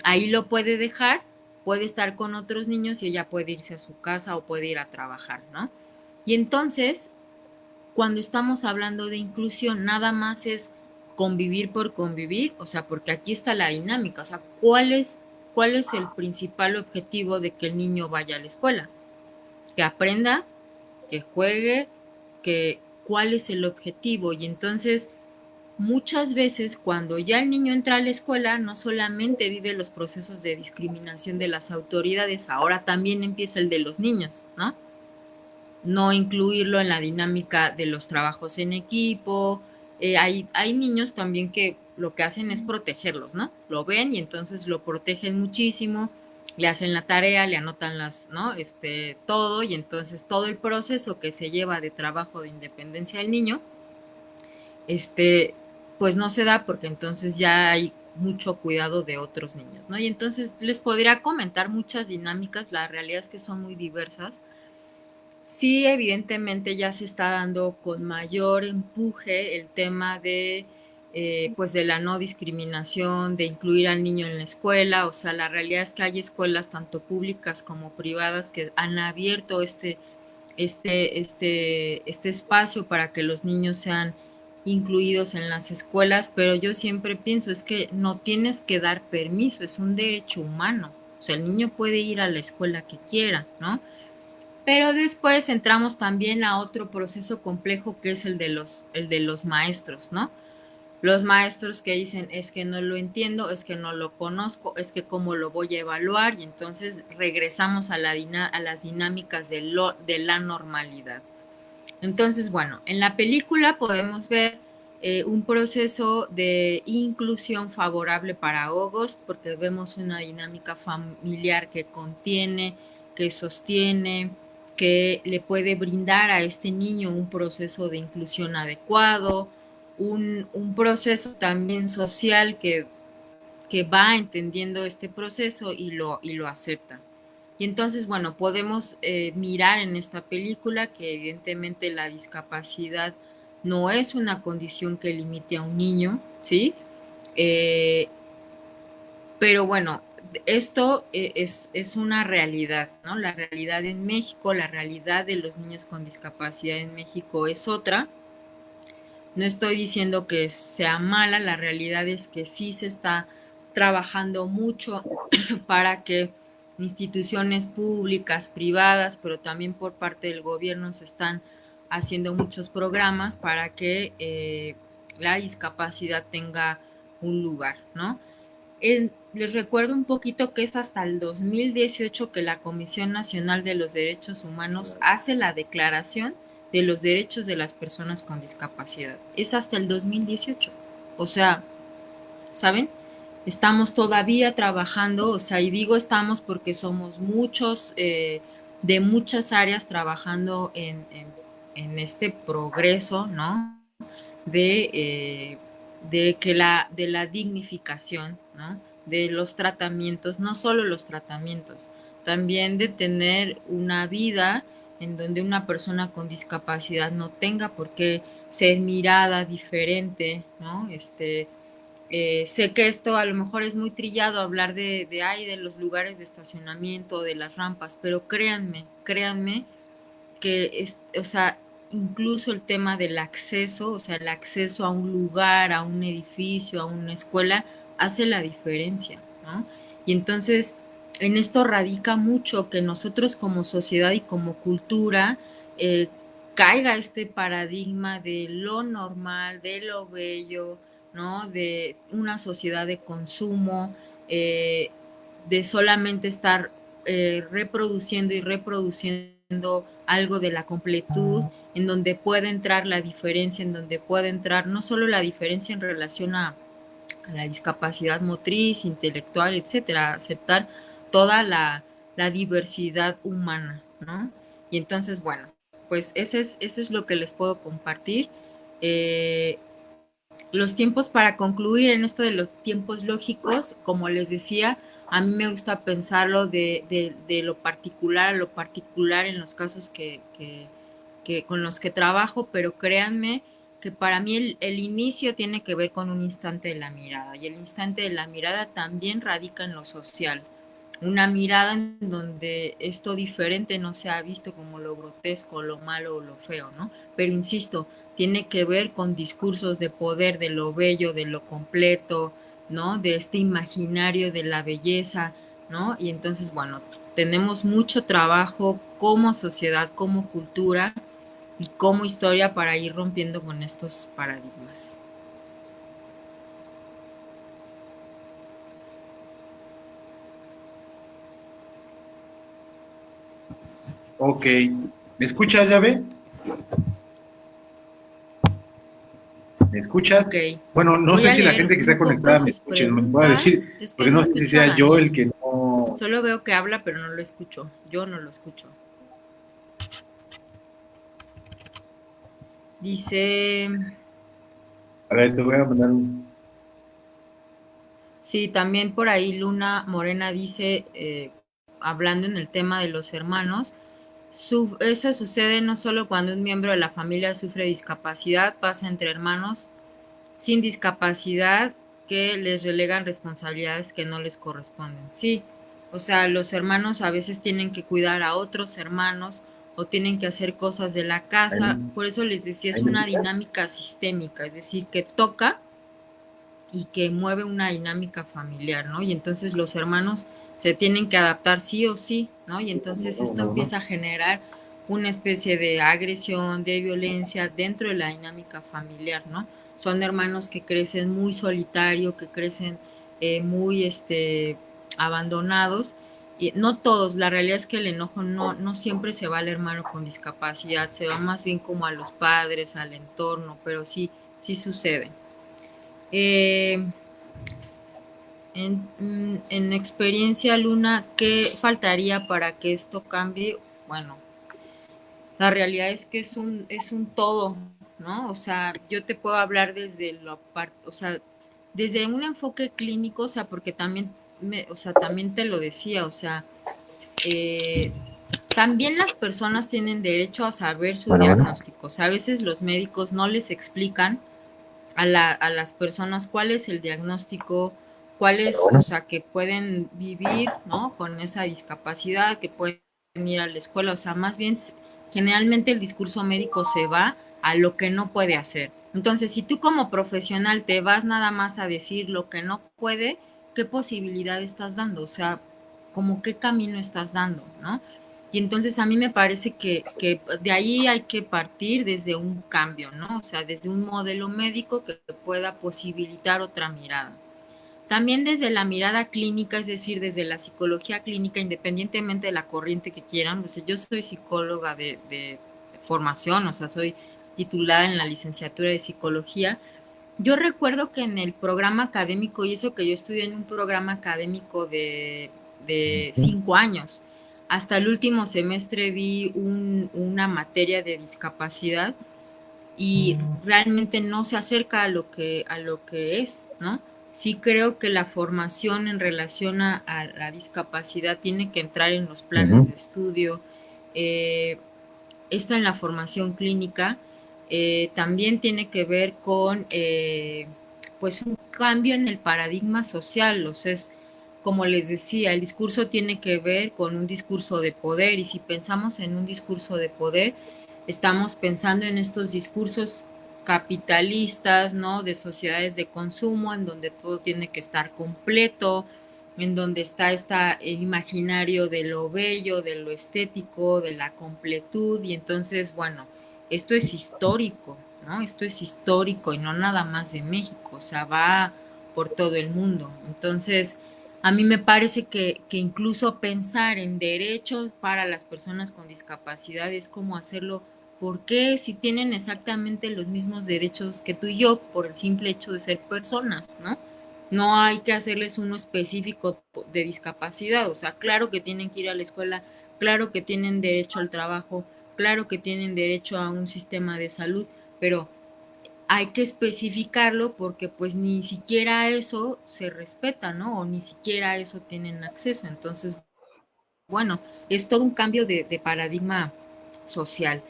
ahí lo puede dejar, puede estar con otros niños y ella puede irse a su casa o puede ir a trabajar, ¿no? Y entonces, cuando estamos hablando de inclusión, nada más es convivir por convivir, o sea, porque aquí está la dinámica, o sea, cuál es el principal objetivo de que el niño vaya a la escuela? Que aprenda, que juegue, que cuál es el objetivo. Y entonces, muchas veces cuando ya el niño entra a la escuela, no solamente vive los procesos de discriminación de las autoridades, ahora también empieza el de los niños, ¿no? No incluirlo en la dinámica de los trabajos en equipo. Hay niños también que lo que hacen es protegerlos, ¿no? Lo ven y entonces lo protegen muchísimo, le hacen la tarea, le anotan ¿no? Todo, y entonces todo el proceso que se lleva de trabajo de independencia del niño, este, pues no se da porque entonces ya hay mucho cuidado de otros niños, ¿no? Y entonces les podría comentar muchas dinámicas, la realidad es que son muy diversas. Sí, evidentemente ya se está dando con mayor empuje el tema pues de la no discriminación, de incluir al niño en la escuela. O sea, la realidad es que hay escuelas tanto públicas como privadas que han abierto este espacio para que los niños sean incluidos en las escuelas, pero yo siempre pienso, es que no tienes que dar permiso, es un derecho humano. O sea, el niño puede ir a la escuela que quiera, ¿no? Pero después entramos también a otro proceso complejo que es el de los maestros, ¿no? Los maestros que dicen es que no lo entiendo, es que no lo conozco, es que cómo lo voy a evaluar, y entonces regresamos a a las dinámicas de la normalidad. Entonces, bueno, en la película podemos ver un proceso de inclusión favorable para August porque vemos una dinámica familiar que contiene, que sostiene, que le puede brindar a este niño un proceso de inclusión adecuado, un proceso también social que va entendiendo este proceso y lo acepta. Y entonces, bueno, podemos mirar en esta película que evidentemente la discapacidad no es una condición que limite a un niño, ¿sí? Eh, pero bueno, esto es una realidad, ¿no? La realidad en México, la realidad de los niños con discapacidad en México es otra. No estoy diciendo que sea mala, la realidad es que sí se está trabajando mucho para que instituciones públicas, privadas, pero también por parte del gobierno se están haciendo muchos programas para que la discapacidad tenga un lugar, ¿no? Les recuerdo un poquito que es hasta el 2018 que la Comisión Nacional de los Derechos Humanos hace la declaración de los derechos de las personas con discapacidad. Es hasta el 2018. O sea, ¿saben? Estamos todavía trabajando, o sea, y digo estamos porque somos muchos de muchas áreas trabajando en este progreso, ¿no? De, de la dignificación, ¿no? De los tratamientos, no solo los tratamientos, también de tener una vida en donde una persona con discapacidad no tenga por qué ser mirada diferente, ¿no? Sé que esto a lo mejor es muy trillado hablar de los lugares de estacionamiento, de las rampas, pero créanme que o sea, incluso el tema del acceso, o sea, el acceso a un lugar, a un edificio, a una escuela, hace la diferencia, ¿no? Y entonces, en esto radica mucho que nosotros como sociedad y como cultura caiga este paradigma de lo normal, de lo bello, ¿no? De una sociedad de consumo, de solamente estar reproduciendo y reproduciendo algo de la completud, en donde puede entrar la diferencia, en donde puede entrar no solo la diferencia en relación a la discapacidad motriz, intelectual, etcétera, aceptar toda la diversidad humana, ¿no? Y entonces, bueno, pues eso es lo que les puedo compartir. Eh, los tiempos para concluir en esto de los tiempos lógicos, como les decía, a mí me gusta pensarlo de lo particular a lo particular en los casos que con los que trabajo, pero créanme que para mí el inicio tiene que ver con un instante de la mirada y el instante de la mirada también radica en lo social. Una mirada en donde esto diferente no se ha visto como lo grotesco, lo malo o lo feo, ¿no? Pero insisto, tiene que ver con discursos de poder, de lo bello, de lo completo, ¿no? De este imaginario de la belleza, ¿no? Y entonces, bueno, tenemos mucho trabajo como sociedad, como cultura y como historia para ir rompiendo con estos paradigmas. Ok. ¿Me escuchas, Llave? ¿Me escuchas? Ok, Bueno, no voy sé a si la leer gente que está un poco conectada me sus escuche, me pueda decir, preguntas. Es que porque no no sé si escucho a sea yo Daniel. el que no. Solo veo que habla, pero no lo escucho. Yo no lo escucho. Dice, A ver, te voy a mandar un. sí, también por ahí Luna Morena dice, hablando en el tema de los hermanos, eso sucede no solo cuando un miembro de la familia sufre discapacidad, pasa entre hermanos sin discapacidad que les relegan responsabilidades que no les corresponden. Sí, o sea, los hermanos a veces tienen que cuidar a otros hermanos o tienen que hacer cosas de la Ahí, casa, por eso les decía, ahí es me una escuchas. dinámica sistémica, es decir, que toca y que mueve una dinámica familiar, ¿no? Y entonces los hermanos se tienen que adaptar sí o sí, ¿no? Y entonces esto empieza a generar una especie de agresión, de violencia dentro de la dinámica familiar, ¿no? Son hermanos que crecen muy solitario, que crecen muy abandonados. Y no todos, la realidad es que el enojo no siempre se va al hermano con discapacidad, se va más bien como a los padres, al entorno, pero sí, sí sucede. Eh, en experiencia, Luna, ¿qué faltaría para que esto cambie? Bueno, la realidad es que es un todo, ¿no? O sea, yo te puedo hablar desde lo o sea, desde un enfoque clínico, o sea, porque también, o sea, también te lo decía, o sea, eh, también las personas tienen derecho a saber su Bueno, bueno. diagnóstico. O sea, a veces los médicos no les explican a las personas cuál es el diagnóstico, cuál es, o sea, que pueden vivir, ¿no? Con esa discapacidad, que pueden ir a la escuela, o sea, más bien generalmente el discurso médico se va a lo que no puede hacer. Entonces, si tú como profesional te vas nada más a decir lo que no puede, ¿qué posibilidad estás dando? O sea, como qué camino estás dando, ¿no? Y entonces a mí me parece que de ahí hay que partir desde un cambio, ¿no? O sea, desde un modelo médico que pueda posibilitar otra mirada. También desde la mirada clínica, es decir, desde la psicología clínica, independientemente de la corriente que quieran. O sea, yo soy psicóloga de formación, o sea, soy titulada en la licenciatura de psicología. Yo recuerdo que en el programa académico, y eso que yo estudié en un programa académico de 5 años, hasta el último semestre vi una materia de discapacidad y realmente no se acerca a lo que es, ¿no? Sí creo que la formación en relación a la discapacidad tiene que entrar en los planes de estudio. Eh, Esto en la formación clínica también tiene que ver con pues un cambio en el paradigma social. O sea, es, como les decía, el discurso tiene que ver con un discurso de poder, y si pensamos en un discurso de poder, estamos pensando en estos discursos capitalistas, ¿no? De sociedades de consumo, en donde todo tiene que estar completo, en donde está este imaginario de lo bello, de lo estético, de la completud, y entonces, bueno, esto es histórico, ¿no? Esto es histórico y no nada más de México, o sea, va por todo el mundo. Entonces, a mí me parece que incluso pensar en derechos para las personas con discapacidad es como hacerlo. ¿Por qué? Si tienen exactamente los mismos derechos que tú y yo por el simple hecho de ser personas, ¿no? No hay que hacerles uno específico de discapacidad. O sea, claro que tienen que ir a la escuela, claro que tienen derecho al trabajo, claro que tienen derecho a un sistema de salud, pero hay que especificarlo porque pues ni siquiera eso se respeta, ¿no? O ni siquiera eso tienen acceso. Entonces, bueno, es todo un cambio de paradigma social.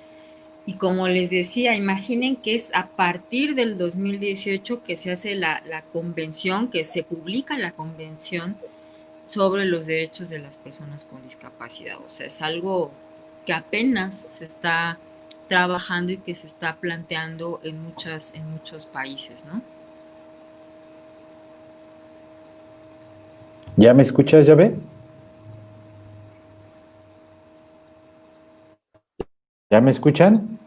Y como les decía, imaginen que es a partir del 2018 que se hace la convención, que se publica la convención sobre los derechos de las personas con discapacidad. O sea, es algo que apenas se está trabajando y que se está planteando en muchos países, ¿no? ¿Ya me escuchas, ya ve? ¿Ya me escuchan?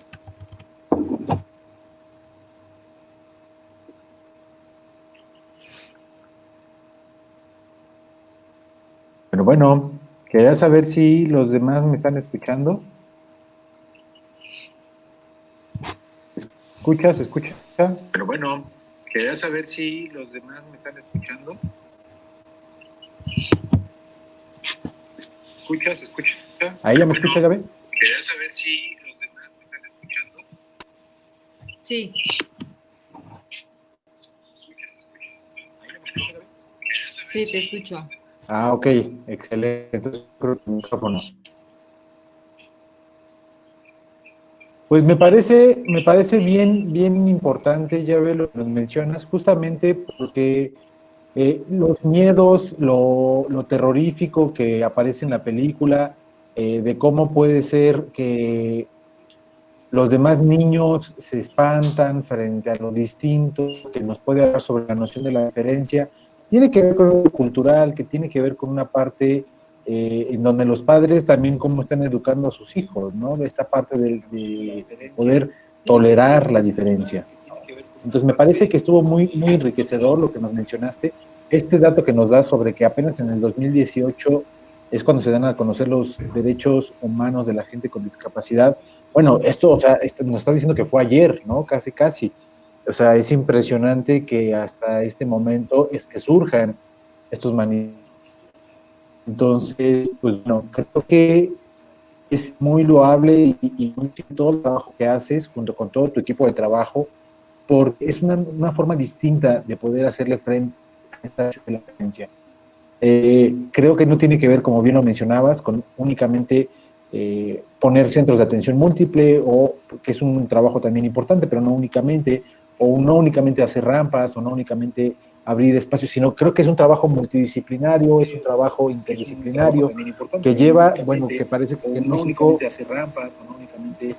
Pero bueno, quería saber si los demás me están escuchando. ¿Escuchas? ¿Escucha? Pero bueno, quería saber si los demás me están escuchando. ¿Escuchas? ¿Escucha? ¿Ahí ya me escuchas, ya ve? Quería saber si los demás me están escuchando. Sí, sí, te escucho. Ah, ok, excelente. Entonces, creo que el micrófono. Pues me parece bien, bien importante, ya ve lo que nos mencionas, justamente porque los miedos, lo terrorífico que aparece en la película, de cómo puede ser que los demás niños se espantan frente a lo distinto, que nos puede hablar sobre la noción de la diferencia, tiene que ver con lo cultural, que tiene que ver con una parte en donde los padres también cómo están educando a sus hijos, ¿no? De esta parte de poder tolerar la diferencia. Entonces me parece que estuvo muy, muy enriquecedor lo que nos mencionaste. Este dato que nos da sobre que apenas en el 2018 es cuando se dan a conocer los derechos humanos de la gente con discapacidad. Bueno, esto, o sea, nos está diciendo que fue ayer, ¿no? Casi, casi. O sea, es impresionante que hasta este momento es que surjan estos manifestaciones. Entonces, pues bueno, creo que es muy loable y todo el trabajo que haces junto con todo tu equipo de trabajo porque es una forma distinta de poder hacerle frente a esta violencia. Creo que no tiene que ver, como bien lo mencionabas, con únicamente poner centros de atención múltiple, o que es un trabajo también importante, pero no únicamente, o no únicamente hacer rampas, o no únicamente abrir espacios, sino creo que es un trabajo multidisciplinario, es un trabajo interdisciplinario, que lleva, bueno, que parece que en México se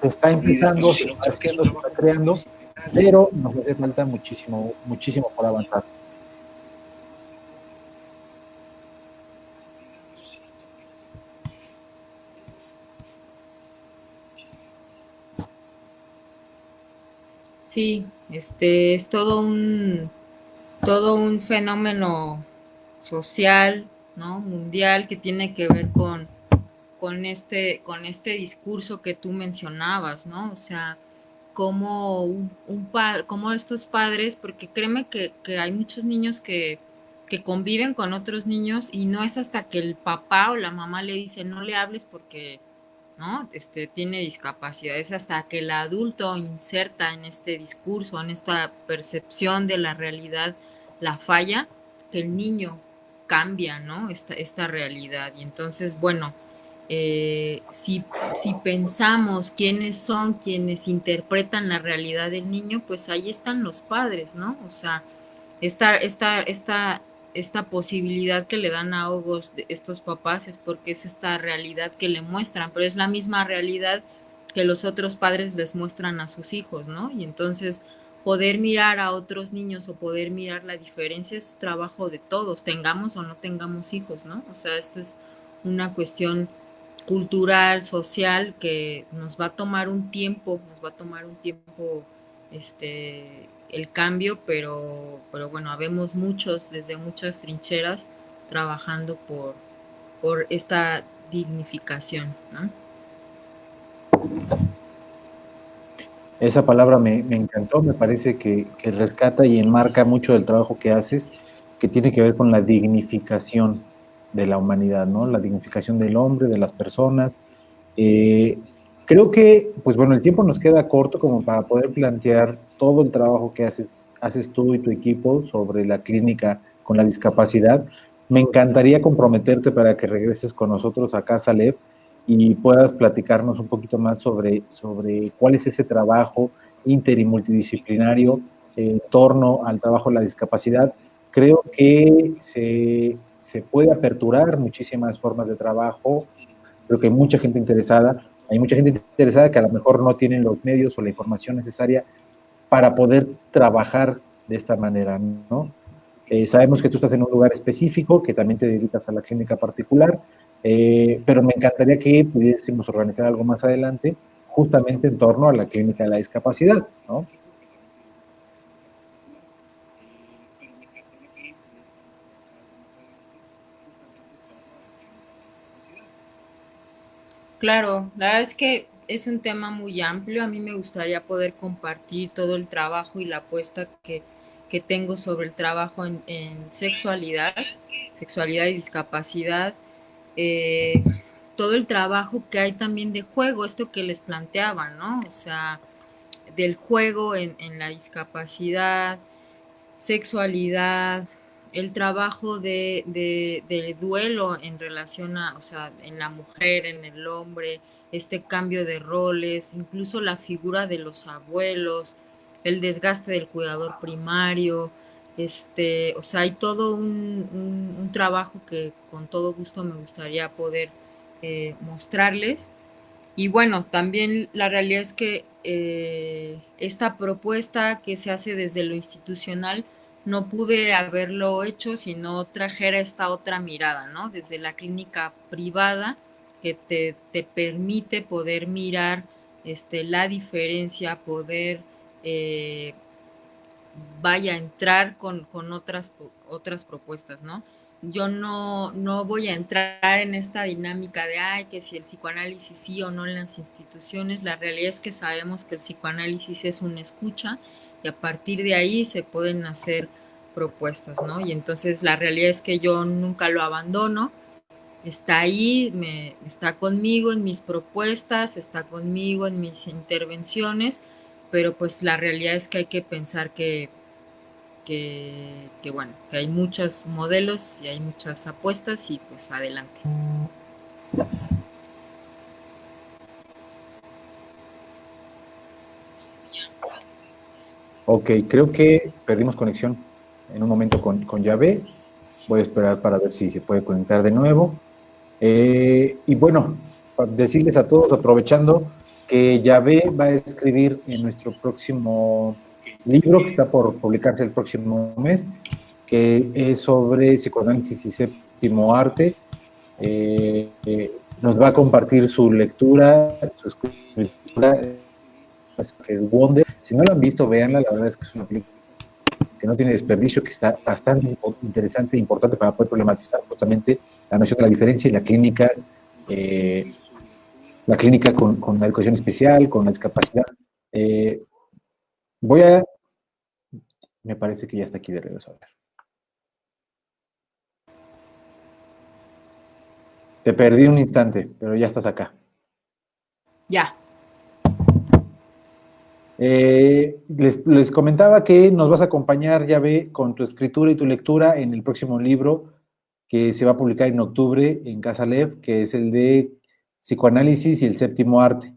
está empezando, se está haciendo, se está creando, pero nos hace falta muchísimo, muchísimo por avanzar. Sí, es todo un fenómeno social, ¿no? Mundial, que tiene que ver con con este discurso que tú mencionabas, ¿no? O sea, como, como estos padres, porque créeme que hay muchos niños que conviven con otros niños y no es hasta que el papá o la mamá le dice no le hables porque ¿no? Tiene discapacidad. Es hasta que el adulto inserta en este discurso, en esta percepción de la realidad, la falla, que el niño cambia, ¿no? Esta realidad. Y entonces, bueno, si pensamos quiénes son quienes interpretan la realidad del niño, pues ahí están los padres, ¿no? O sea, esta posibilidad que le dan a ojos de estos papás es porque es esta realidad que le muestran, pero es la misma realidad que los otros padres les muestran a sus hijos, ¿no? Y entonces poder mirar a otros niños o poder mirar la diferencia es trabajo de todos, tengamos o no tengamos hijos, ¿no? O sea, esta es una cuestión cultural, social, que nos va a tomar un tiempo, el cambio, pero bueno, habemos muchos desde muchas trincheras trabajando por esta dignificación, ¿no? Esa palabra me encantó, me parece que rescata y enmarca mucho del trabajo que haces, que tiene que ver con la dignificación de la humanidad, ¿no? La dignificación del hombre, de las personas. Eh, Creo que, pues bueno, el tiempo nos queda corto como para poder plantear todo el trabajo que haces tú y tu equipo sobre la clínica con la discapacidad. Me encantaría comprometerte para que regreses con nosotros a Casa Lev y puedas platicarnos un poquito más sobre cuál es ese trabajo inter y multidisciplinario en torno al trabajo de la discapacidad. Creo que se puede aperturar muchísimas formas de trabajo. Creo que hay mucha gente interesada que a lo mejor no tienen los medios o la información necesaria para poder trabajar de esta manera, ¿no? Sabemos que tú estás en un lugar específico, que también te dedicas a la clínica particular, pero me encantaría que pudiésemos organizar algo más adelante, justamente en torno a la clínica de la discapacidad, ¿no? Claro, la verdad es que es un tema muy amplio. A mí me gustaría poder compartir todo el trabajo y la apuesta que tengo sobre el trabajo en sexualidad, sexualidad y discapacidad, eh, todo el trabajo que hay también de juego, esto que les planteaba, ¿no? O sea, del juego en la discapacidad, sexualidad, el trabajo de duelo en relación a, o sea, en la mujer, en el hombre, este cambio de roles, incluso la figura de los abuelos, el desgaste del cuidador primario, o sea, hay todo un trabajo que con todo gusto me gustaría poder mostrarles. Y bueno, también la realidad es que esta propuesta que se hace desde lo institucional no pude haberlo hecho si no trajera esta otra mirada, ¿no? Desde la clínica privada que te permite poder mirar la diferencia, poder eh, vaya a entrar con otras propuestas, ¿no? Yo no voy a entrar en esta dinámica de, ay, que si el psicoanálisis sí o no en las instituciones, la realidad es que sabemos que el psicoanálisis es una escucha y a partir de ahí se pueden hacer propuestas, ¿no? Y entonces la realidad es que yo nunca lo abandono, está ahí, está conmigo en mis propuestas, está conmigo en mis intervenciones, pero pues la realidad es que hay que pensar que bueno, que hay muchos modelos y hay muchas apuestas y pues adelante. Ok, creo que perdimos conexión en un momento con Yahvé. Voy a esperar para ver si se puede conectar de nuevo. Y bueno, para decirles a todos, aprovechando que Yahvé va a escribir en nuestro próximo libro, que está por publicarse el próximo mes, que es sobre psicoanálisis y séptimo arte. Nos va a compartir su lectura, su escritura, que es Wonder. Si no lo han visto, véanla, la verdad es que es una película que no tiene desperdicio, que está bastante interesante e importante para poder problematizar justamente la noción de la diferencia y la clínica la clínica con la educación especial, con la discapacidad. Me parece que ya está aquí de regreso. A ver. Te perdí un instante, pero ya estás acá. Ya. Les comentaba que nos vas a acompañar, ya ve, con tu escritura y tu lectura en el próximo libro que se va a publicar en octubre en Casa Lev, que es el de Psicoanálisis y el Séptimo Arte.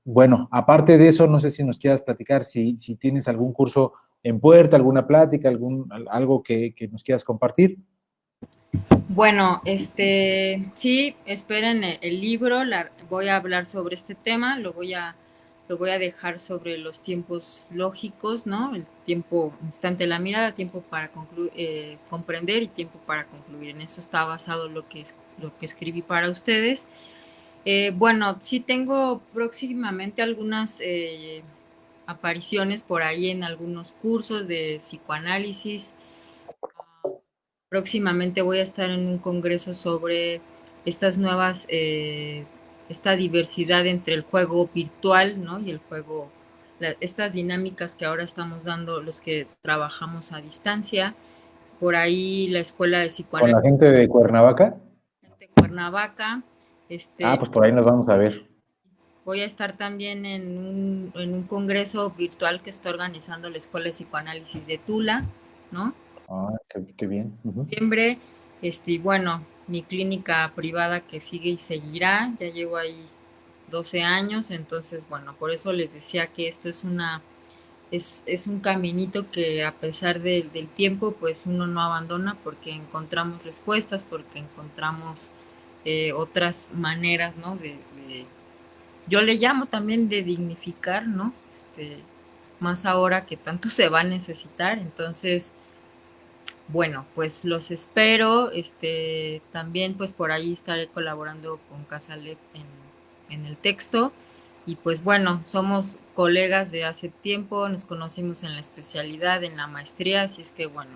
Bueno, aparte de eso, no sé si nos quieras platicar, si tienes algún curso en puerta, alguna plática, algo que nos quieras compartir. Bueno, sí, esperen el libro, voy a hablar sobre este tema, lo voy a dejar sobre los tiempos lógicos, ¿no? El tiempo instante de la mirada, tiempo para comprender y tiempo para concluir. En eso está basado lo que escribí para ustedes. Bueno, sí tengo próximamente algunas apariciones por ahí en algunos cursos de psicoanálisis. Próximamente voy a estar en un congreso sobre estas nuevas, esta diversidad entre el juego virtual, ¿no? Y el juego, estas dinámicas que ahora estamos dando los que trabajamos a distancia. Por ahí la Escuela de ¿Con la Psicoanálisis gente de Cuernavaca? de Cuernavaca. Ah, pues por ahí nos vamos a ver. Voy a estar también en un congreso virtual que está organizando la Escuela de Psicoanálisis de Tula, ¿no? Ah, qué bien. Uh-huh. Septiembre, y bueno, mi clínica privada que sigue y seguirá, ya llevo ahí 12 años, entonces, bueno, por eso les decía que esto es un caminito que a pesar del tiempo, pues uno no abandona porque encontramos respuestas, porque encontramos otras maneras, ¿no? Yo le llamo también de dignificar, ¿no? Más ahora que tanto se va a necesitar, entonces bueno, pues los espero. También pues por ahí estaré colaborando con Casalep en el texto. Y pues bueno, somos colegas de hace tiempo, nos conocimos en la especialidad, en la maestría, así es que bueno,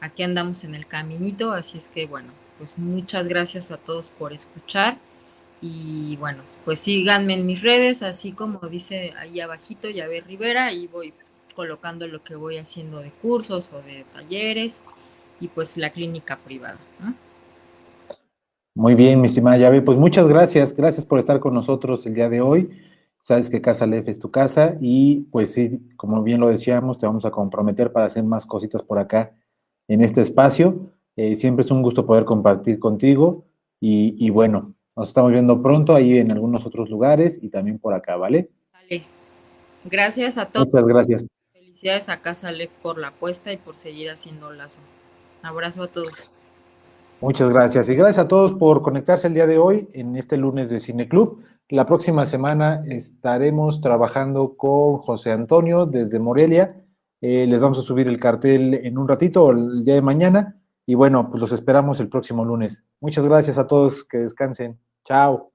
aquí andamos en el caminito, así es que bueno, pues muchas gracias a todos por escuchar. Y bueno, pues síganme en mis redes, así como dice ahí abajito, Yavé Rivera, y voy colocando lo que voy haciendo de cursos o de talleres y pues la clínica privada, ¿no? Muy bien, mi estimada Llave, pues muchas gracias, gracias por estar con nosotros el día de hoy. Sabes que Casa Lef es tu casa y pues sí, como bien lo decíamos, te vamos a comprometer para hacer más cositas por acá en este espacio. Siempre es un gusto poder compartir contigo y bueno, nos estamos viendo pronto ahí en algunos otros lugares y también por acá, ¿vale? Vale. Gracias a todos. Muchas gracias. Felicidades a Casa Lef por la apuesta y por seguir haciendo lazo. Abrazo a todos. Muchas gracias. Y gracias a todos por conectarse el día de hoy en este lunes de Cine Club. La próxima semana estaremos trabajando con José Antonio desde Morelia. Les vamos a subir el cartel en un ratito o el día de mañana. Y bueno, pues los esperamos el próximo lunes. Muchas gracias a todos. Que descansen. Chao.